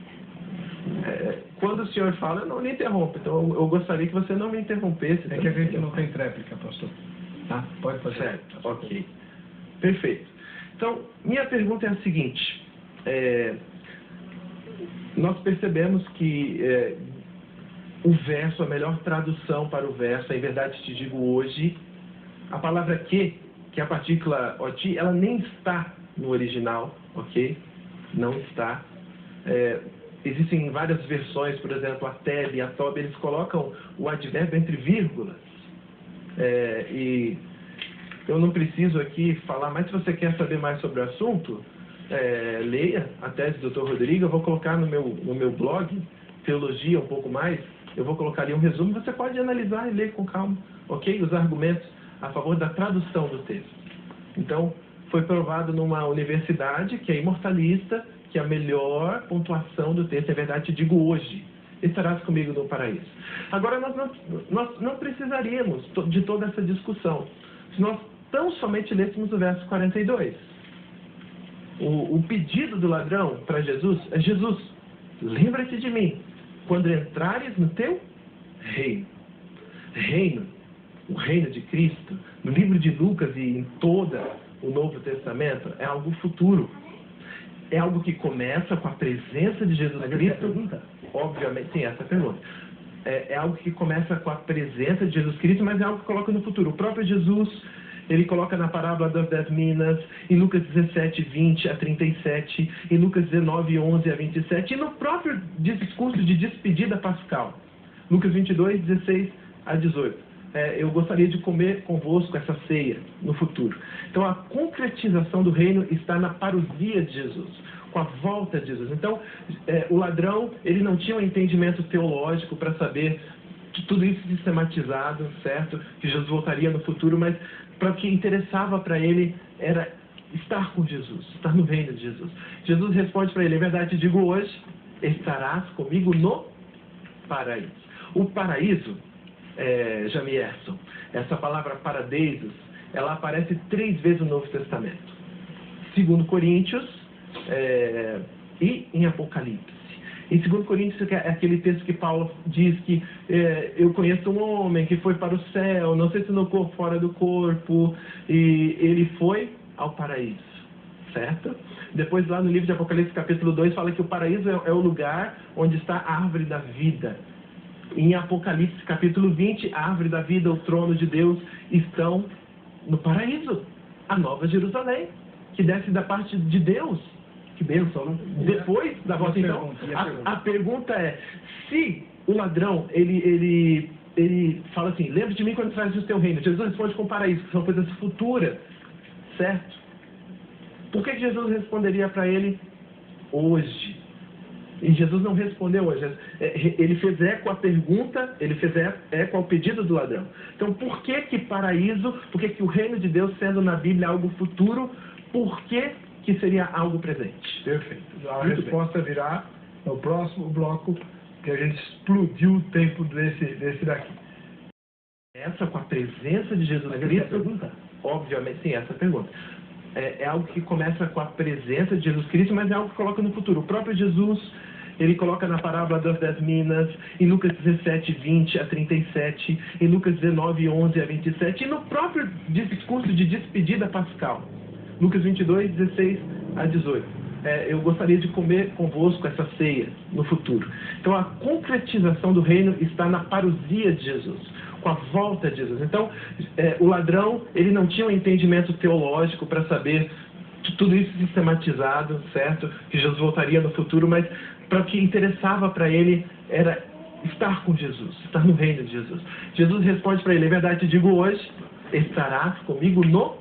Quando o senhor fala, eu não lhe interrompo. Então, eu gostaria que você não me interrompesse. É que a gente não tem tréplica, pastor. Tá? Pode fazer. Certo, ok. Perfeito. Então, minha pergunta é a seguinte. Nós percebemos que o verso, a melhor tradução para o verso, em verdade te digo hoje, a palavra que é a partícula oti, ela nem está no original, ok? Não está. Existem várias versões, por exemplo, a Teb e a Tob, eles colocam o advérbio entre vírgulas. E eu não preciso aqui falar, mas se você quer saber mais sobre o assunto, leia a tese do Dr. Rodrigo. Eu vou colocar no meu blog, Teologia um pouco mais, eu vou colocar ali um resumo, você pode analisar e ler com calma, ok? Os argumentos a favor da tradução do texto. Então, foi provado numa universidade que é imortalista, que a melhor pontuação do texto, é verdade, te digo hoje, estarás comigo no paraíso. Agora, nós não precisaríamos de toda essa discussão se nós tão somente lêssemos o verso 42. O pedido do ladrão para Jesus é: Jesus, lembra-te de mim quando entrares no teu reino. Reino, o reino de Cristo, no livro de Lucas e em todo o Novo Testamento, é algo futuro. É algo que começa com a presença de Jesus Cristo. Obviamente, sim, essa pergunta. É algo que começa com a presença de Jesus Cristo, mas é algo que coloca no futuro. O próprio Jesus, ele coloca na parábola das 10 minas, em Lucas 17, 20 a 37, em Lucas 19, 11 a 27, e no próprio discurso de despedida pascal, Lucas 22, 16 a 18. Eu gostaria de comer convosco essa ceia no futuro. Então, a concretização do reino está na parousia de Jesus, com a volta de Jesus. Então, o ladrão, ele não tinha um entendimento teológico para saber tudo isso sistematizado, certo? Que Jesus voltaria no futuro, mas para o que interessava para ele era estar com Jesus, estar no reino de Jesus. Jesus responde para ele: em verdade te digo hoje, estarás comigo no paraíso. O paraíso, Jamierson, essa palavra paradeisos, ela aparece 3 vezes no Novo Testamento. 2 Coríntios e em Apocalipse. Em 2 Coríntios é aquele texto que Paulo diz que eu conheço um homem que foi para o céu, não sei se no corpo, fora do corpo, e ele foi ao paraíso, certo? Depois lá no livro de Apocalipse capítulo 2 fala que o paraíso é o lugar onde está a árvore da vida. Em Apocalipse capítulo 20, a árvore da vida, o trono de Deus estão no paraíso, a Nova Jerusalém, que desce da parte de Deus. Que bênção, né? Depois da volta, então, a pergunta é, se o ladrão, ele fala assim, lembra de mim quando traz o teu reino. Jesus responde com o paraíso, que são coisas futuras, certo? Por que Jesus responderia para ele hoje? E Jesus não respondeu hoje. Ele fez eco à pergunta, ele fez eco ao pedido do ladrão. Então, por que paraíso, por que o reino de Deus, sendo na Bíblia algo futuro, por que seria algo presente? Perfeito. A Muito resposta virá no próximo bloco, que a gente explodiu o tempo desse daqui. Essa com a presença de Jesus Cristo? Essa é a pergunta? Obviamente, sim, essa é a pergunta. É algo que começa com a presença de Jesus Cristo, mas é algo que coloca no futuro. O próprio Jesus, ele coloca na parábola das 10 minas, em Lucas 17, 20 a 37, em Lucas 19, 11 a 27, e no próprio discurso de despedida pascal, Lucas 22, 16 a 18. Eu gostaria de comer convosco essa ceia no futuro. Então, a concretização do reino está na parousia de Jesus, com a volta de Jesus. Então, o ladrão, ele não tinha um entendimento teológico para saber tudo isso sistematizado, certo? Que Jesus voltaria no futuro, mas para o que interessava para ele era estar com Jesus, estar no reino de Jesus. Jesus responde para ele, é verdade, te digo hoje, estarás comigo no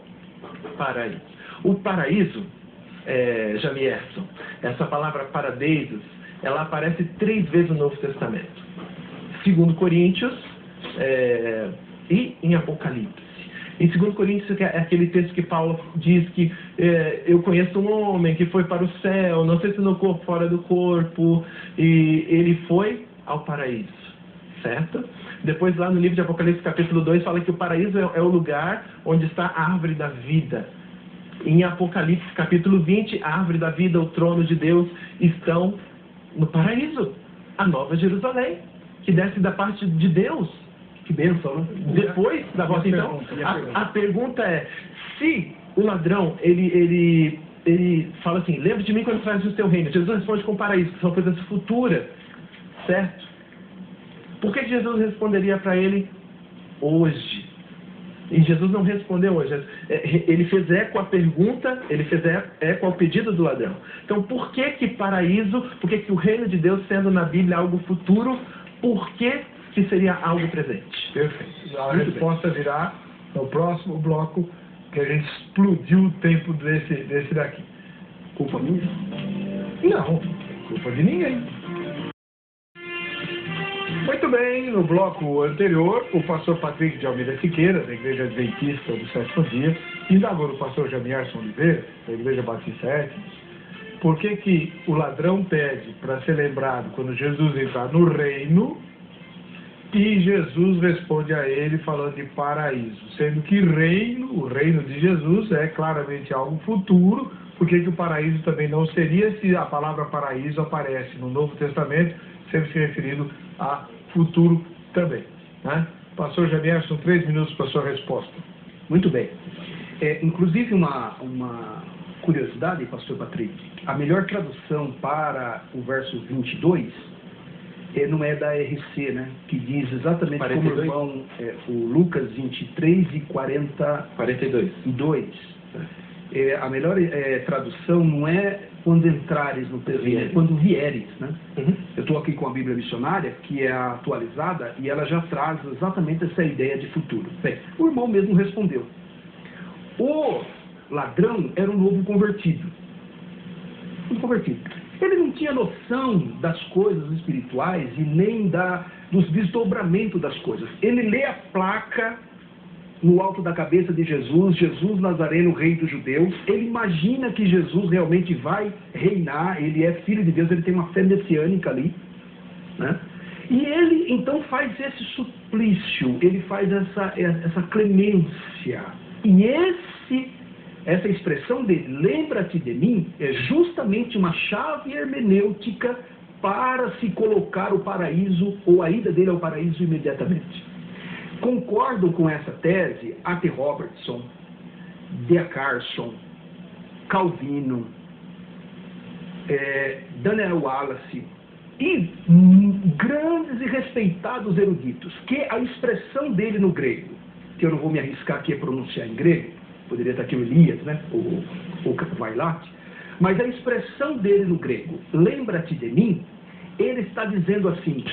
paraíso. O paraíso, Jamierson, essa palavra paradeisos, ela aparece 3 vezes no Novo Testamento. 2 Coríntios e em Apocalipse. Em 2 Coríntios é aquele texto que Paulo diz que eu conheço um homem que foi para o céu, não sei se no corpo, fora do corpo, e ele foi ao paraíso, certo? Depois lá no livro de Apocalipse capítulo 2 fala que o paraíso é o lugar onde está a árvore da vida. Em Apocalipse capítulo 20, a árvore da vida, o trono de Deus estão no paraíso, a Nova Jerusalém, que desce da parte de Deus. Que bênção, né? Depois da volta, então, a pergunta é, se o ladrão, ele fala assim, lembra de mim quando traz o teu reino. Jesus responde com o paraíso, que são coisas futuras, certo? Por que Jesus responderia para ele hoje? E Jesus não respondeu hoje. Ele fez eco à pergunta, ele fez eco ao pedido do ladrão. Então, por que paraíso, por que o reino de Deus, sendo na Bíblia algo futuro, por que seria algo presente? Perfeito. A resposta virá no próximo bloco, que a gente explodiu o tempo desse daqui. Culpa minha? Não, culpa de ninguém. Muito bem, no bloco anterior, o pastor Patrick de Almeida Siqueira, da Igreja Adventista do Sétimo Dia, indagou o pastor Jamierson Oliveira, da Igreja Batista Étnica, por que o ladrão pede para ser lembrado quando Jesus entrar no reino, e Jesus responde a ele falando de paraíso, sendo que o reino de Jesus é claramente algo futuro, porque o paraíso também não seria se a palavra paraíso aparece no Novo Testamento, sempre se referindo a futuro também, né? Pastor Jamierson, 3 minutos para a sua resposta. Muito bem. Inclusive uma curiosidade, pastor Patrick, a melhor tradução para o verso 22 não é da RC, né? Que diz exatamente 42? Como o irmão, o Lucas 23 e 42. A melhor tradução não é quando entrares no terreno, é quando vieres, né? Uhum. Eu estou aqui com a Bíblia Missionária, que é atualizada, e ela já traz exatamente essa ideia de futuro. Bem, o irmão mesmo respondeu. O ladrão era um novo convertido. Ele não tinha noção das coisas espirituais e nem dos desdobramentos das coisas. Ele lê a placa no alto da cabeça de Jesus, Jesus Nazareno, rei dos judeus. Ele imagina que Jesus realmente vai reinar, ele é filho de Deus, ele tem uma fé messiânica ali, né? E ele então faz esse suplício, ele faz essa clemência. E essa expressão de lembra-te de mim é justamente uma chave hermenêutica para se colocar o paraíso ou a ida dele ao paraíso imediatamente. Concordo com essa tese A.T. Robertson, D.A. Carson, Calvino, Daniel Wallace e grandes e respeitados eruditos, que a expressão dele no grego, que eu não vou me arriscar aqui a pronunciar em grego, poderia estar aqui o Elias, né? ou Vailate, mas a expressão dele no grego, lembra-te de mim, ele está dizendo assim: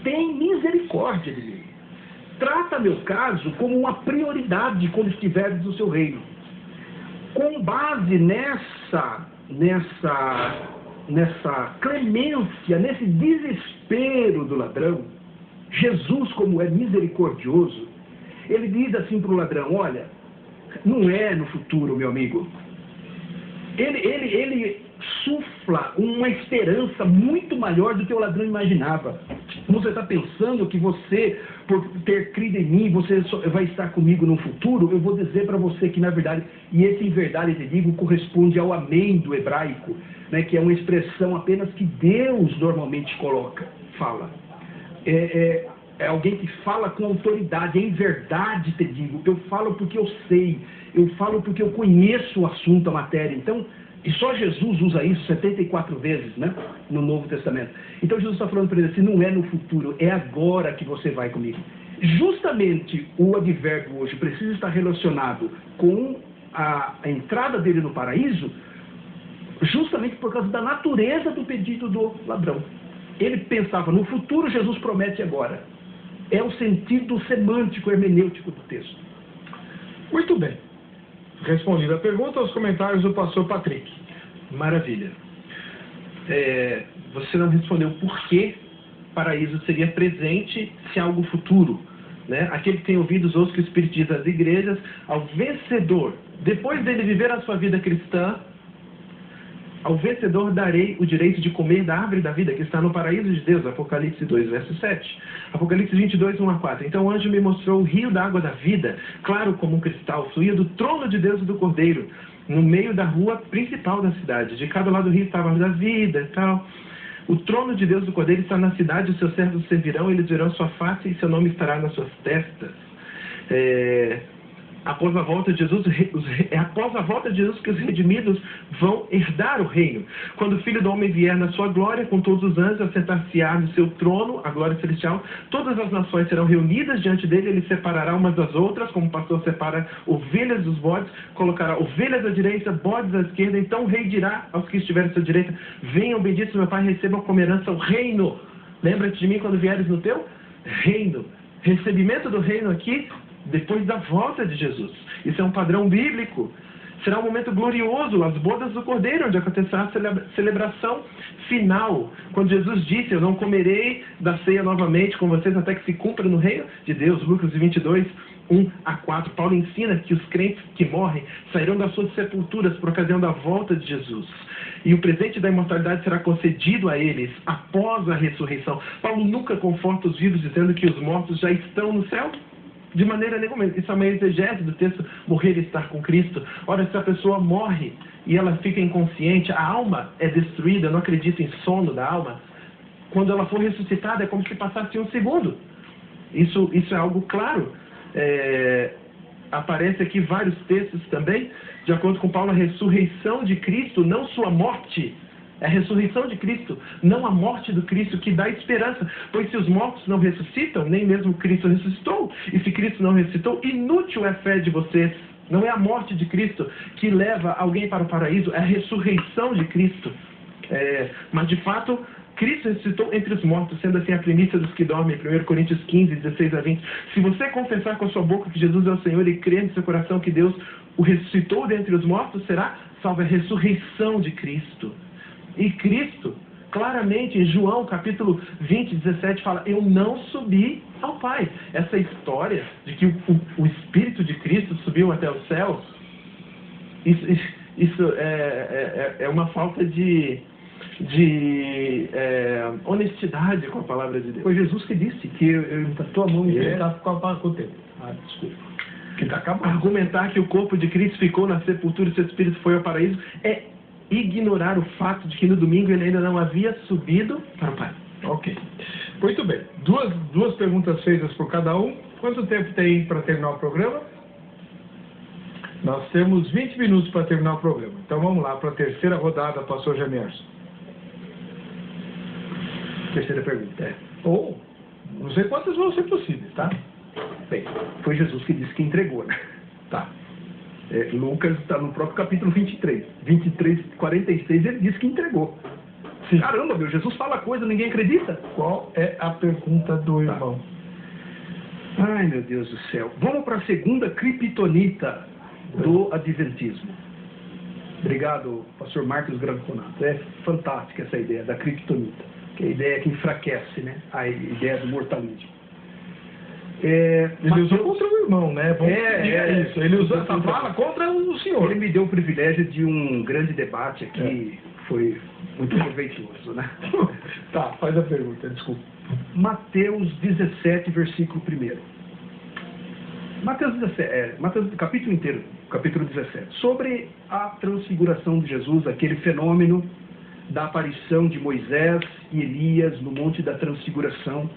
tem misericórdia de mim, trata meu caso como uma prioridade quando estiveres no seu reino. Com base nessa clemência, nesse desespero do ladrão, Jesus, como é misericordioso, ele diz assim para o ladrão: olha, não é no futuro, meu amigo. Ele sufla uma esperança muito maior do que o ladrão imaginava. Você está pensando que você, por ter crido em mim, você vai estar comigo no futuro? Eu vou dizer para você que, na verdade, e esse em verdade te digo, corresponde ao amém do hebraico, né, que é uma expressão apenas que Deus normalmente fala. É alguém que fala com autoridade. Em verdade te digo, eu falo porque eu sei, eu falo porque eu conheço o assunto, a matéria. Então, e só Jesus usa isso 74 vezes, né, no Novo Testamento. Então Jesus está falando para ele assim: não é no futuro, é agora que você vai comigo. Justamente o advérbio hoje precisa estar relacionado com a entrada dele no paraíso, justamente por causa da natureza do pedido do ladrão. Ele pensava no futuro, Jesus promete agora. É o sentido semântico, hermenêutico do texto. Muito bem. Respondida a pergunta, aos comentários do pastor Patrick. Maravilha. Você não respondeu por que paraíso seria presente se algo futuro, né? Aquele que tem ouvidos, ouça o que o Espírito diz às igrejas. Ao vencedor, depois dele viver a sua vida cristã, ao vencedor darei o direito de comer da árvore da vida que está no paraíso de Deus. Apocalipse 2, verso 7. Apocalipse 22, 1 a 4. Então o anjo me mostrou o rio da água da vida, claro como um cristal, fluía do trono de Deus e do Cordeiro, no meio da rua principal da cidade. De cada lado do rio estava a árvore da vida e tal. O trono de Deus e do Cordeiro está na cidade, os seus servos servirão, eles verão sua face e seu nome estará nas suas testas. Após a volta de Jesus, que os redimidos vão herdar o reino. Quando o Filho do Homem vier na sua glória, com todos os anjos, a sentar-se-á no seu trono, a glória celestial, todas as nações serão reunidas diante dele, ele separará umas das outras, como o pastor separa ovelhas dos bodes, colocará ovelhas à direita, bodes à esquerda. Então o rei dirá aos que estiverem à sua direita: venham, benditos meu Pai, recebam como herança o reino. Lembra-te de mim quando vieres no teu reino. Recebimento do reino aqui, depois da volta de Jesus. Isso é um padrão bíblico. Será um momento glorioso, as bodas do Cordeiro, onde acontecerá a celebração final. Quando Jesus disse: eu não comerei da ceia novamente com vocês até que se cumpra no reino de Deus. Lucas 22, 1 a 4. Paulo ensina que os crentes que morrem sairão das suas sepulturas por ocasião da volta de Jesus. E o presente da imortalidade será concedido a eles após a ressurreição. Paulo nunca conforta os vivos dizendo que os mortos já estão no céu. De maneira nenhuma. Isso é uma exegese do texto, morrer e estar com Cristo. Ora, se a pessoa morre e ela fica inconsciente, a alma é destruída, eu não acredito em sono da alma. Quando ela for ressuscitada, é como se passasse um segundo. Isso é algo claro. Aparece aqui vários textos também, de acordo com Paulo, a ressurreição de Cristo, não sua morte. É a ressurreição de Cristo, não a morte do Cristo, que dá esperança. Pois se os mortos não ressuscitam, nem mesmo Cristo ressuscitou. E se Cristo não ressuscitou, inútil é a fé de vocês. Não é a morte de Cristo que leva alguém para o paraíso, é a ressurreição de Cristo. Mas de fato, Cristo ressuscitou entre os mortos, sendo assim a primícia dos que dormem. 1 Coríntios 15, 16 a 20. Se você confessar com a sua boca que Jesus é o Senhor e crer no seu coração que Deus o ressuscitou dentre os mortos, será salvo. A ressurreição de Cristo. E Cristo, claramente, em João capítulo 20, 17, fala: eu não subi ao Pai. Essa história de que o Espírito de Cristo subiu até o céu, isso é uma falta de honestidade com a palavra de Deus. Foi Jesus que disse que a tua mão está com o tempo. Desculpa. Que está acabando. Argumentar que o corpo de Cristo ficou na sepultura e seu Espírito foi ao paraíso é ignorar o fato de que no domingo ele ainda não havia subido para o Pai. Ok. Muito bem. Duas perguntas feitas por cada um. Quanto tempo tem para terminar o programa? Nós temos 20 minutos para terminar o programa. Então vamos lá para a terceira rodada, pastor Jamierson. Terceira pergunta. Ou, não sei quantas vão ser possíveis, tá? Bem, foi Jesus que disse que entregou, né? Tá. Lucas está no próprio capítulo 23. 23:46, ele disse que entregou. Sim. Caramba, meu, Jesus fala coisa, ninguém acredita? Qual é a pergunta do irmão? Ai, meu Deus do céu. Vamos para a segunda criptonita do adventismo. Obrigado, pastor Marcos Granconato. É fantástica essa ideia da criptonita, que é a ideia que enfraquece, né? A ideia do mortalismo. Ele usou contra o irmão, né? Isso. Ele usou essa contra- fala contra o senhor. Ele me deu o privilégio de um grande debate aqui, foi muito proveitoso, né? Tá, faz a pergunta, desculpa. Mateus 17, versículo 1. Mateus 17, Mateus, capítulo inteiro, capítulo 17. Sobre a transfiguração de Jesus, aquele fenômeno da aparição de Moisés e Elias no Monte da Transfiguração.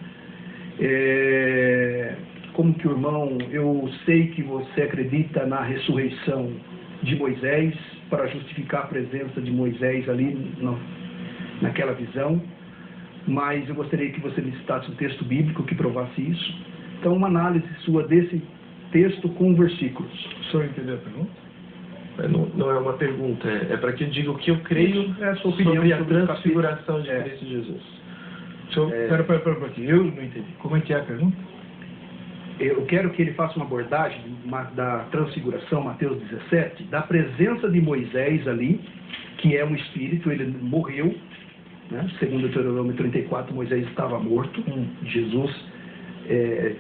Como que o irmão, eu sei que você acredita na ressurreição de Moisés, para justificar a presença de Moisés ali naquela visão, mas eu gostaria que você me citasse um texto bíblico que provasse isso. Então, uma análise sua desse texto com versículos. O senhor entendeu a pergunta? Não é uma pergunta, é para que eu diga o que eu creio É a sua opinião sobre a sobre o transfiguração de capítulo. Cristo Jesus. Pera aqui, eu não entendi. Como é que é a pergunta? Eu quero que ele faça uma abordagem da transfiguração, Mateus 17, da presença de Moisés ali, que é um espírito, ele morreu, né? Segundo Deuteronômio 34, Moisés estava morto. Jesus,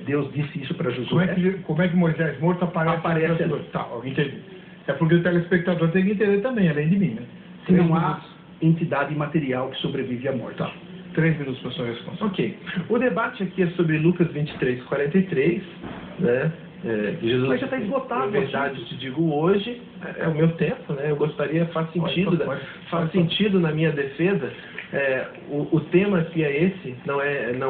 Deus disse isso para Josué. Como é que Moisés morto aparece ali. Tá, entendi. É porque o telespectador tem que entender também, além de mim, né? Se não há entidade imaterial que sobrevive à morte. Tá. 3 minutos para a sua resposta. Ok. O debate aqui é sobre Lucas 23:43, né? Jesus, Mas já está esgotado. Na verdade, te digo hoje, é o meu tempo, né? Eu gostaria, faz sentido na minha defesa. O tema aqui é esse, não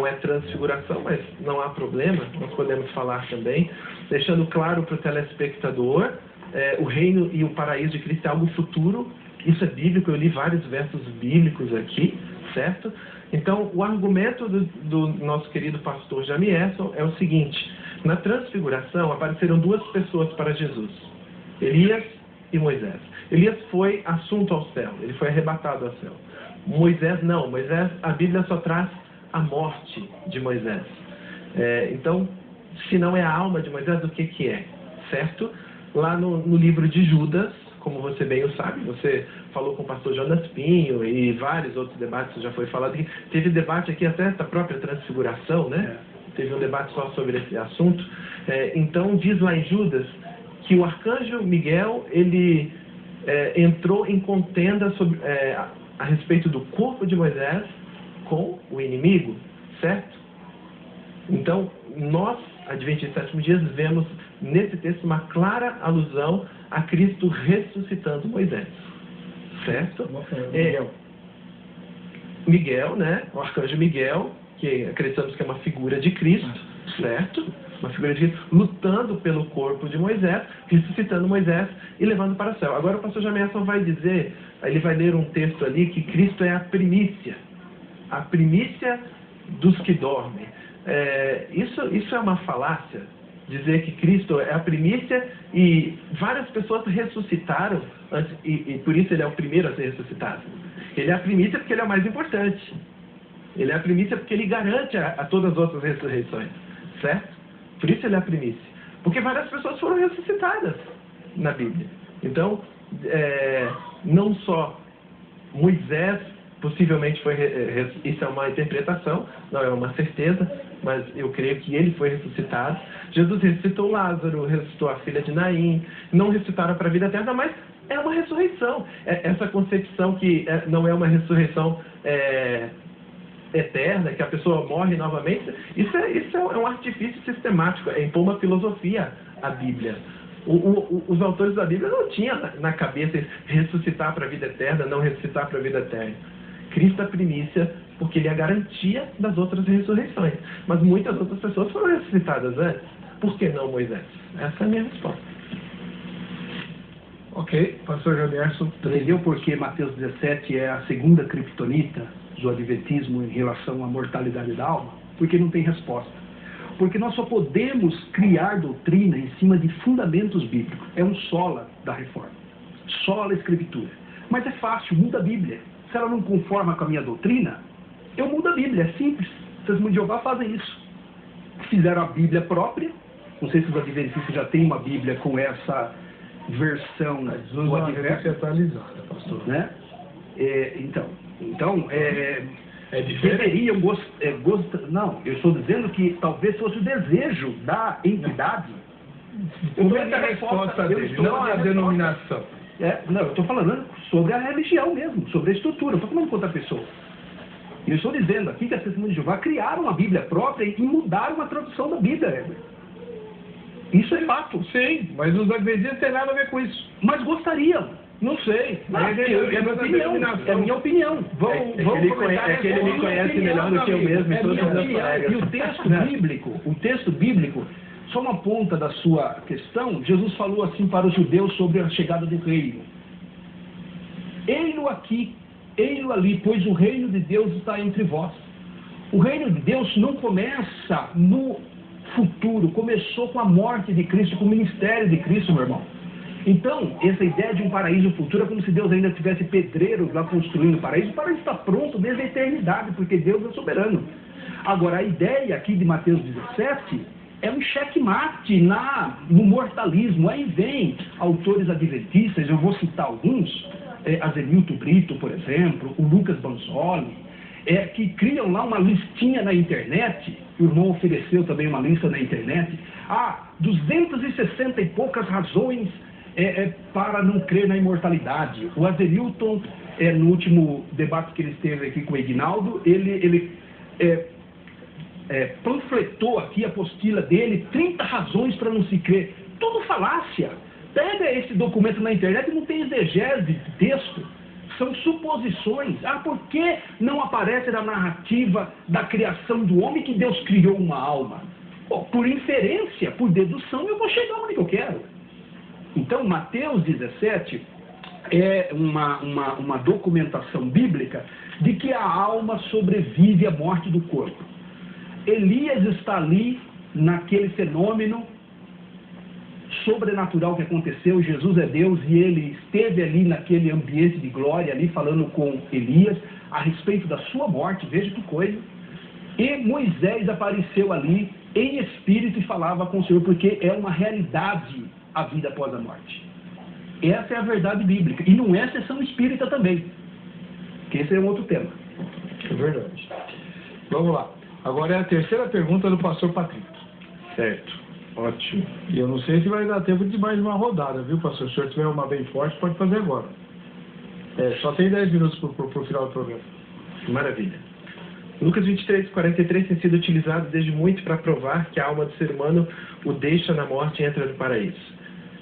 é transfiguração, mas não há problema, nós podemos falar também, deixando claro para o telespectador, o reino e o paraíso de Cristo é algo futuro. Isso é bíblico, eu li vários versos bíblicos aqui, certo? Então, o argumento do nosso querido pastor Jamierson é o seguinte: na transfiguração apareceram duas pessoas para Jesus, Elias e Moisés. Elias foi assunto ao céu, ele foi arrebatado ao céu. Moisés não, a Bíblia só traz a morte de Moisés. Então, se não é a alma de Moisés, o que é? Certo? Lá no livro de Judas, como você bem o sabe, você falou com o pastor Jonas Pinho e vários outros debates já foi falado aqui. Teve debate aqui até da própria transfiguração, né? Teve um debate só sobre esse assunto. Então, diz lá em Judas que o arcanjo Miguel, ele entrou em contenda sobre, a respeito do corpo de Moisés com o inimigo, certo? Então, nós, Adventistas do Sétimo Dia, vemos nesse texto uma clara alusão a Cristo ressuscitando Moisés, certo? Miguel, né? O arcanjo Miguel, que acreditamos que é uma figura de Cristo, certo? Uma figura de Cristo, lutando pelo corpo de Moisés, ressuscitando Moisés e levando para o céu. Agora o pastor Jamierson vai dizer, ele vai ler um texto ali, que Cristo é a primícia dos que dormem. Isso é uma falácia, dizer que Cristo é a primícia e várias pessoas ressuscitaram antes, e por isso ele é o primeiro a ser ressuscitado. Ele é a primícia porque ele é o mais importante. Ele é a primícia porque ele garante a todas as outras ressurreições, certo? Por isso ele é a primícia. Porque várias pessoas foram ressuscitadas na Bíblia. Então, não só Moisés possivelmente foi, isso é uma interpretação, não é uma certeza, mas eu creio que ele foi ressuscitado. Jesus ressuscitou Lázaro, ressuscitou a filha de Naim, não ressuscitaram para a vida eterna, mas é uma ressurreição. Essa concepção que não é uma ressurreição eterna, que a pessoa morre novamente, isso é um artifício sistemático, é impor uma filosofia à Bíblia. Os autores da Bíblia não tinham na cabeça ressuscitar para a vida eterna, não ressuscitar para a vida eterna. Cristo é a primícia porque ele é a garantia das outras ressurreições. Mas muitas outras pessoas foram ressuscitadas antes. Por que não Moisés? Essa é a minha resposta. Ok, pastor Jamerson. Entendeu por que Mateus 17 é a segunda criptonita do adventismo em relação à mortalidade da alma? Porque não tem resposta. Porque nós só podemos criar doutrina em cima de fundamentos bíblicos. É um sola da reforma. Sola a escritura. Mas é fácil, muda a Bíblia. Se ela não conforma com a minha doutrina, eu mudo a Bíblia, é simples. Testemunhos de Jeová fazem isso. Fizeram a Bíblia própria. Não sei se os adventistas já têm uma Bíblia com essa versão do adverso, atualizada, pastor. né? Então, É diferente. deveriam gostar. Não, eu estou dizendo que talvez fosse o desejo da entidade. Comenta a resposta dele, não a denominação. Não, eu estou falando sobre a religião mesmo, sobre a estrutura. Eu estou falando com outra pessoa. E eu estou dizendo aqui que as Testemunhas de Jeová criaram uma Bíblia própria e mudaram a tradução da Bíblia, Herbert. Isso é fato. Sim, mas os adventistas não têm nada a ver com isso. Mas gostariam. Não sei. É minha opinião. É que ele me conhece melhor do que eu mesmo e todos os meus colegas. E o texto bíblico, só uma ponta da sua questão, Jesus falou assim para os judeus sobre a chegada do reino. Ei-lo aqui, ei-lo ali, pois o reino de Deus está entre vós. O reino de Deus não começa no futuro, começou com a morte de Cristo, com o ministério de Cristo, meu irmão. Então, essa ideia de um paraíso futuro é como se Deus ainda tivesse pedreiros lá construindo o paraíso está pronto desde a eternidade, porque Deus é soberano. Agora, a ideia aqui de Mateus 17 é um checkmate no mortalismo. Aí vem autores adventistas, eu vou citar alguns, Azenilto Brito, por exemplo, o Lucas Banzoli, que criam lá uma listinha na internet. O irmão ofereceu também uma lista na internet. 260 e poucas razões para não crer na imortalidade. O Azenilton, no último debate que ele esteve aqui com o Ignaldo, ele panfletou aqui a apostila dele, 30 razões para não se crer. Tudo falácia. Pega esse documento na internet e não tem exegese de texto. São suposições. Por que não aparece na narrativa da criação do homem que Deus criou uma alma? Por inferência, por dedução, eu vou chegar onde eu quero. Então, Mateus 17 é uma documentação bíblica de que a alma sobrevive à morte do corpo. Elias está ali naquele fenômeno sobrenatural que aconteceu. Jesus é Deus e ele esteve ali naquele ambiente de glória, ali falando com Elias a respeito da sua morte. Veja que coisa. E Moisés apareceu ali em espírito e falava com o Senhor, porque é uma realidade a vida após a morte. Essa é a verdade bíblica. E não é sessão espírita também, que esse é um outro tema. É verdade. Vamos lá. Agora é a terceira pergunta do pastor Patrick. Certo. Ótimo. E eu não sei se vai dar tempo de mais uma rodada, viu, pastor? Se o senhor tiver uma bem forte, pode fazer agora. Só tem 10 minutos pro final do programa. Maravilha. Lucas 23, 43 tem sido utilizado desde muito para provar que a alma do ser humano o deixa na morte e entra no paraíso.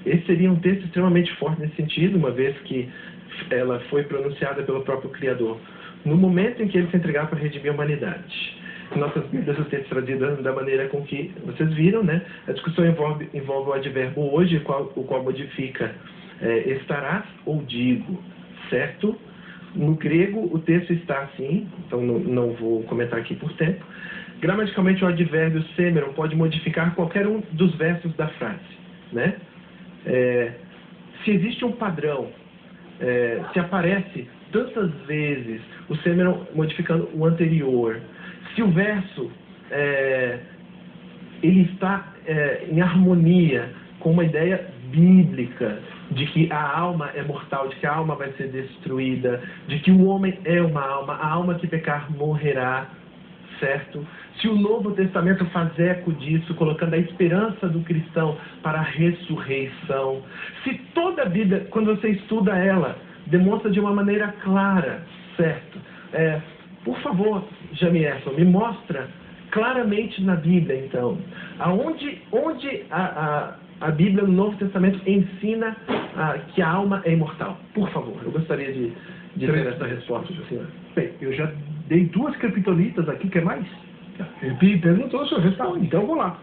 Esse seria um texto extremamente forte nesse sentido, uma vez que ela foi pronunciada pelo próprio Criador, no momento em que ele se entregava para redimir a humanidade. Em nossas Bíblias, o texto traduzido da maneira com que vocês viram, né? A discussão envolve o advérbio hoje, o qual modifica estarás ou digo, certo? No grego, o texto está assim, então não vou comentar aqui por tempo. Gramaticalmente, o advérbio semeron pode modificar qualquer um dos versos da frase, né? Se existe um padrão, se aparece tantas vezes o semeron modificando o anterior, se o verso ele está em harmonia com uma ideia bíblica de que a alma é mortal, de que a alma vai ser destruída, de que o homem é uma alma, a alma que pecar morrerá, certo? Se o Novo Testamento faz eco disso, colocando a esperança do cristão para a ressurreição, se toda a Bíblia, quando você estuda ela, demonstra de uma maneira clara, certo? Por favor, Jamierson, me mostra claramente na Bíblia, então, onde a Bíblia no Novo Testamento ensina que a alma é imortal. Por favor, eu gostaria de ver essa resposta do senhor. Bem, eu já dei 2 criptonitas aqui, quer mais? Ele perguntou, o senhor responde. Então, vamos lá.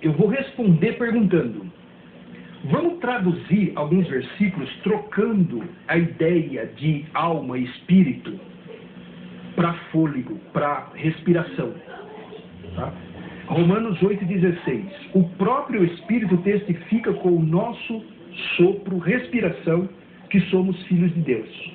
Eu vou responder perguntando. Vamos traduzir alguns versículos trocando a ideia de alma e espírito para fôlego, para respiração. Tá? Romanos 8,16. O próprio Espírito testifica com o nosso sopro, respiração, que somos filhos de Deus.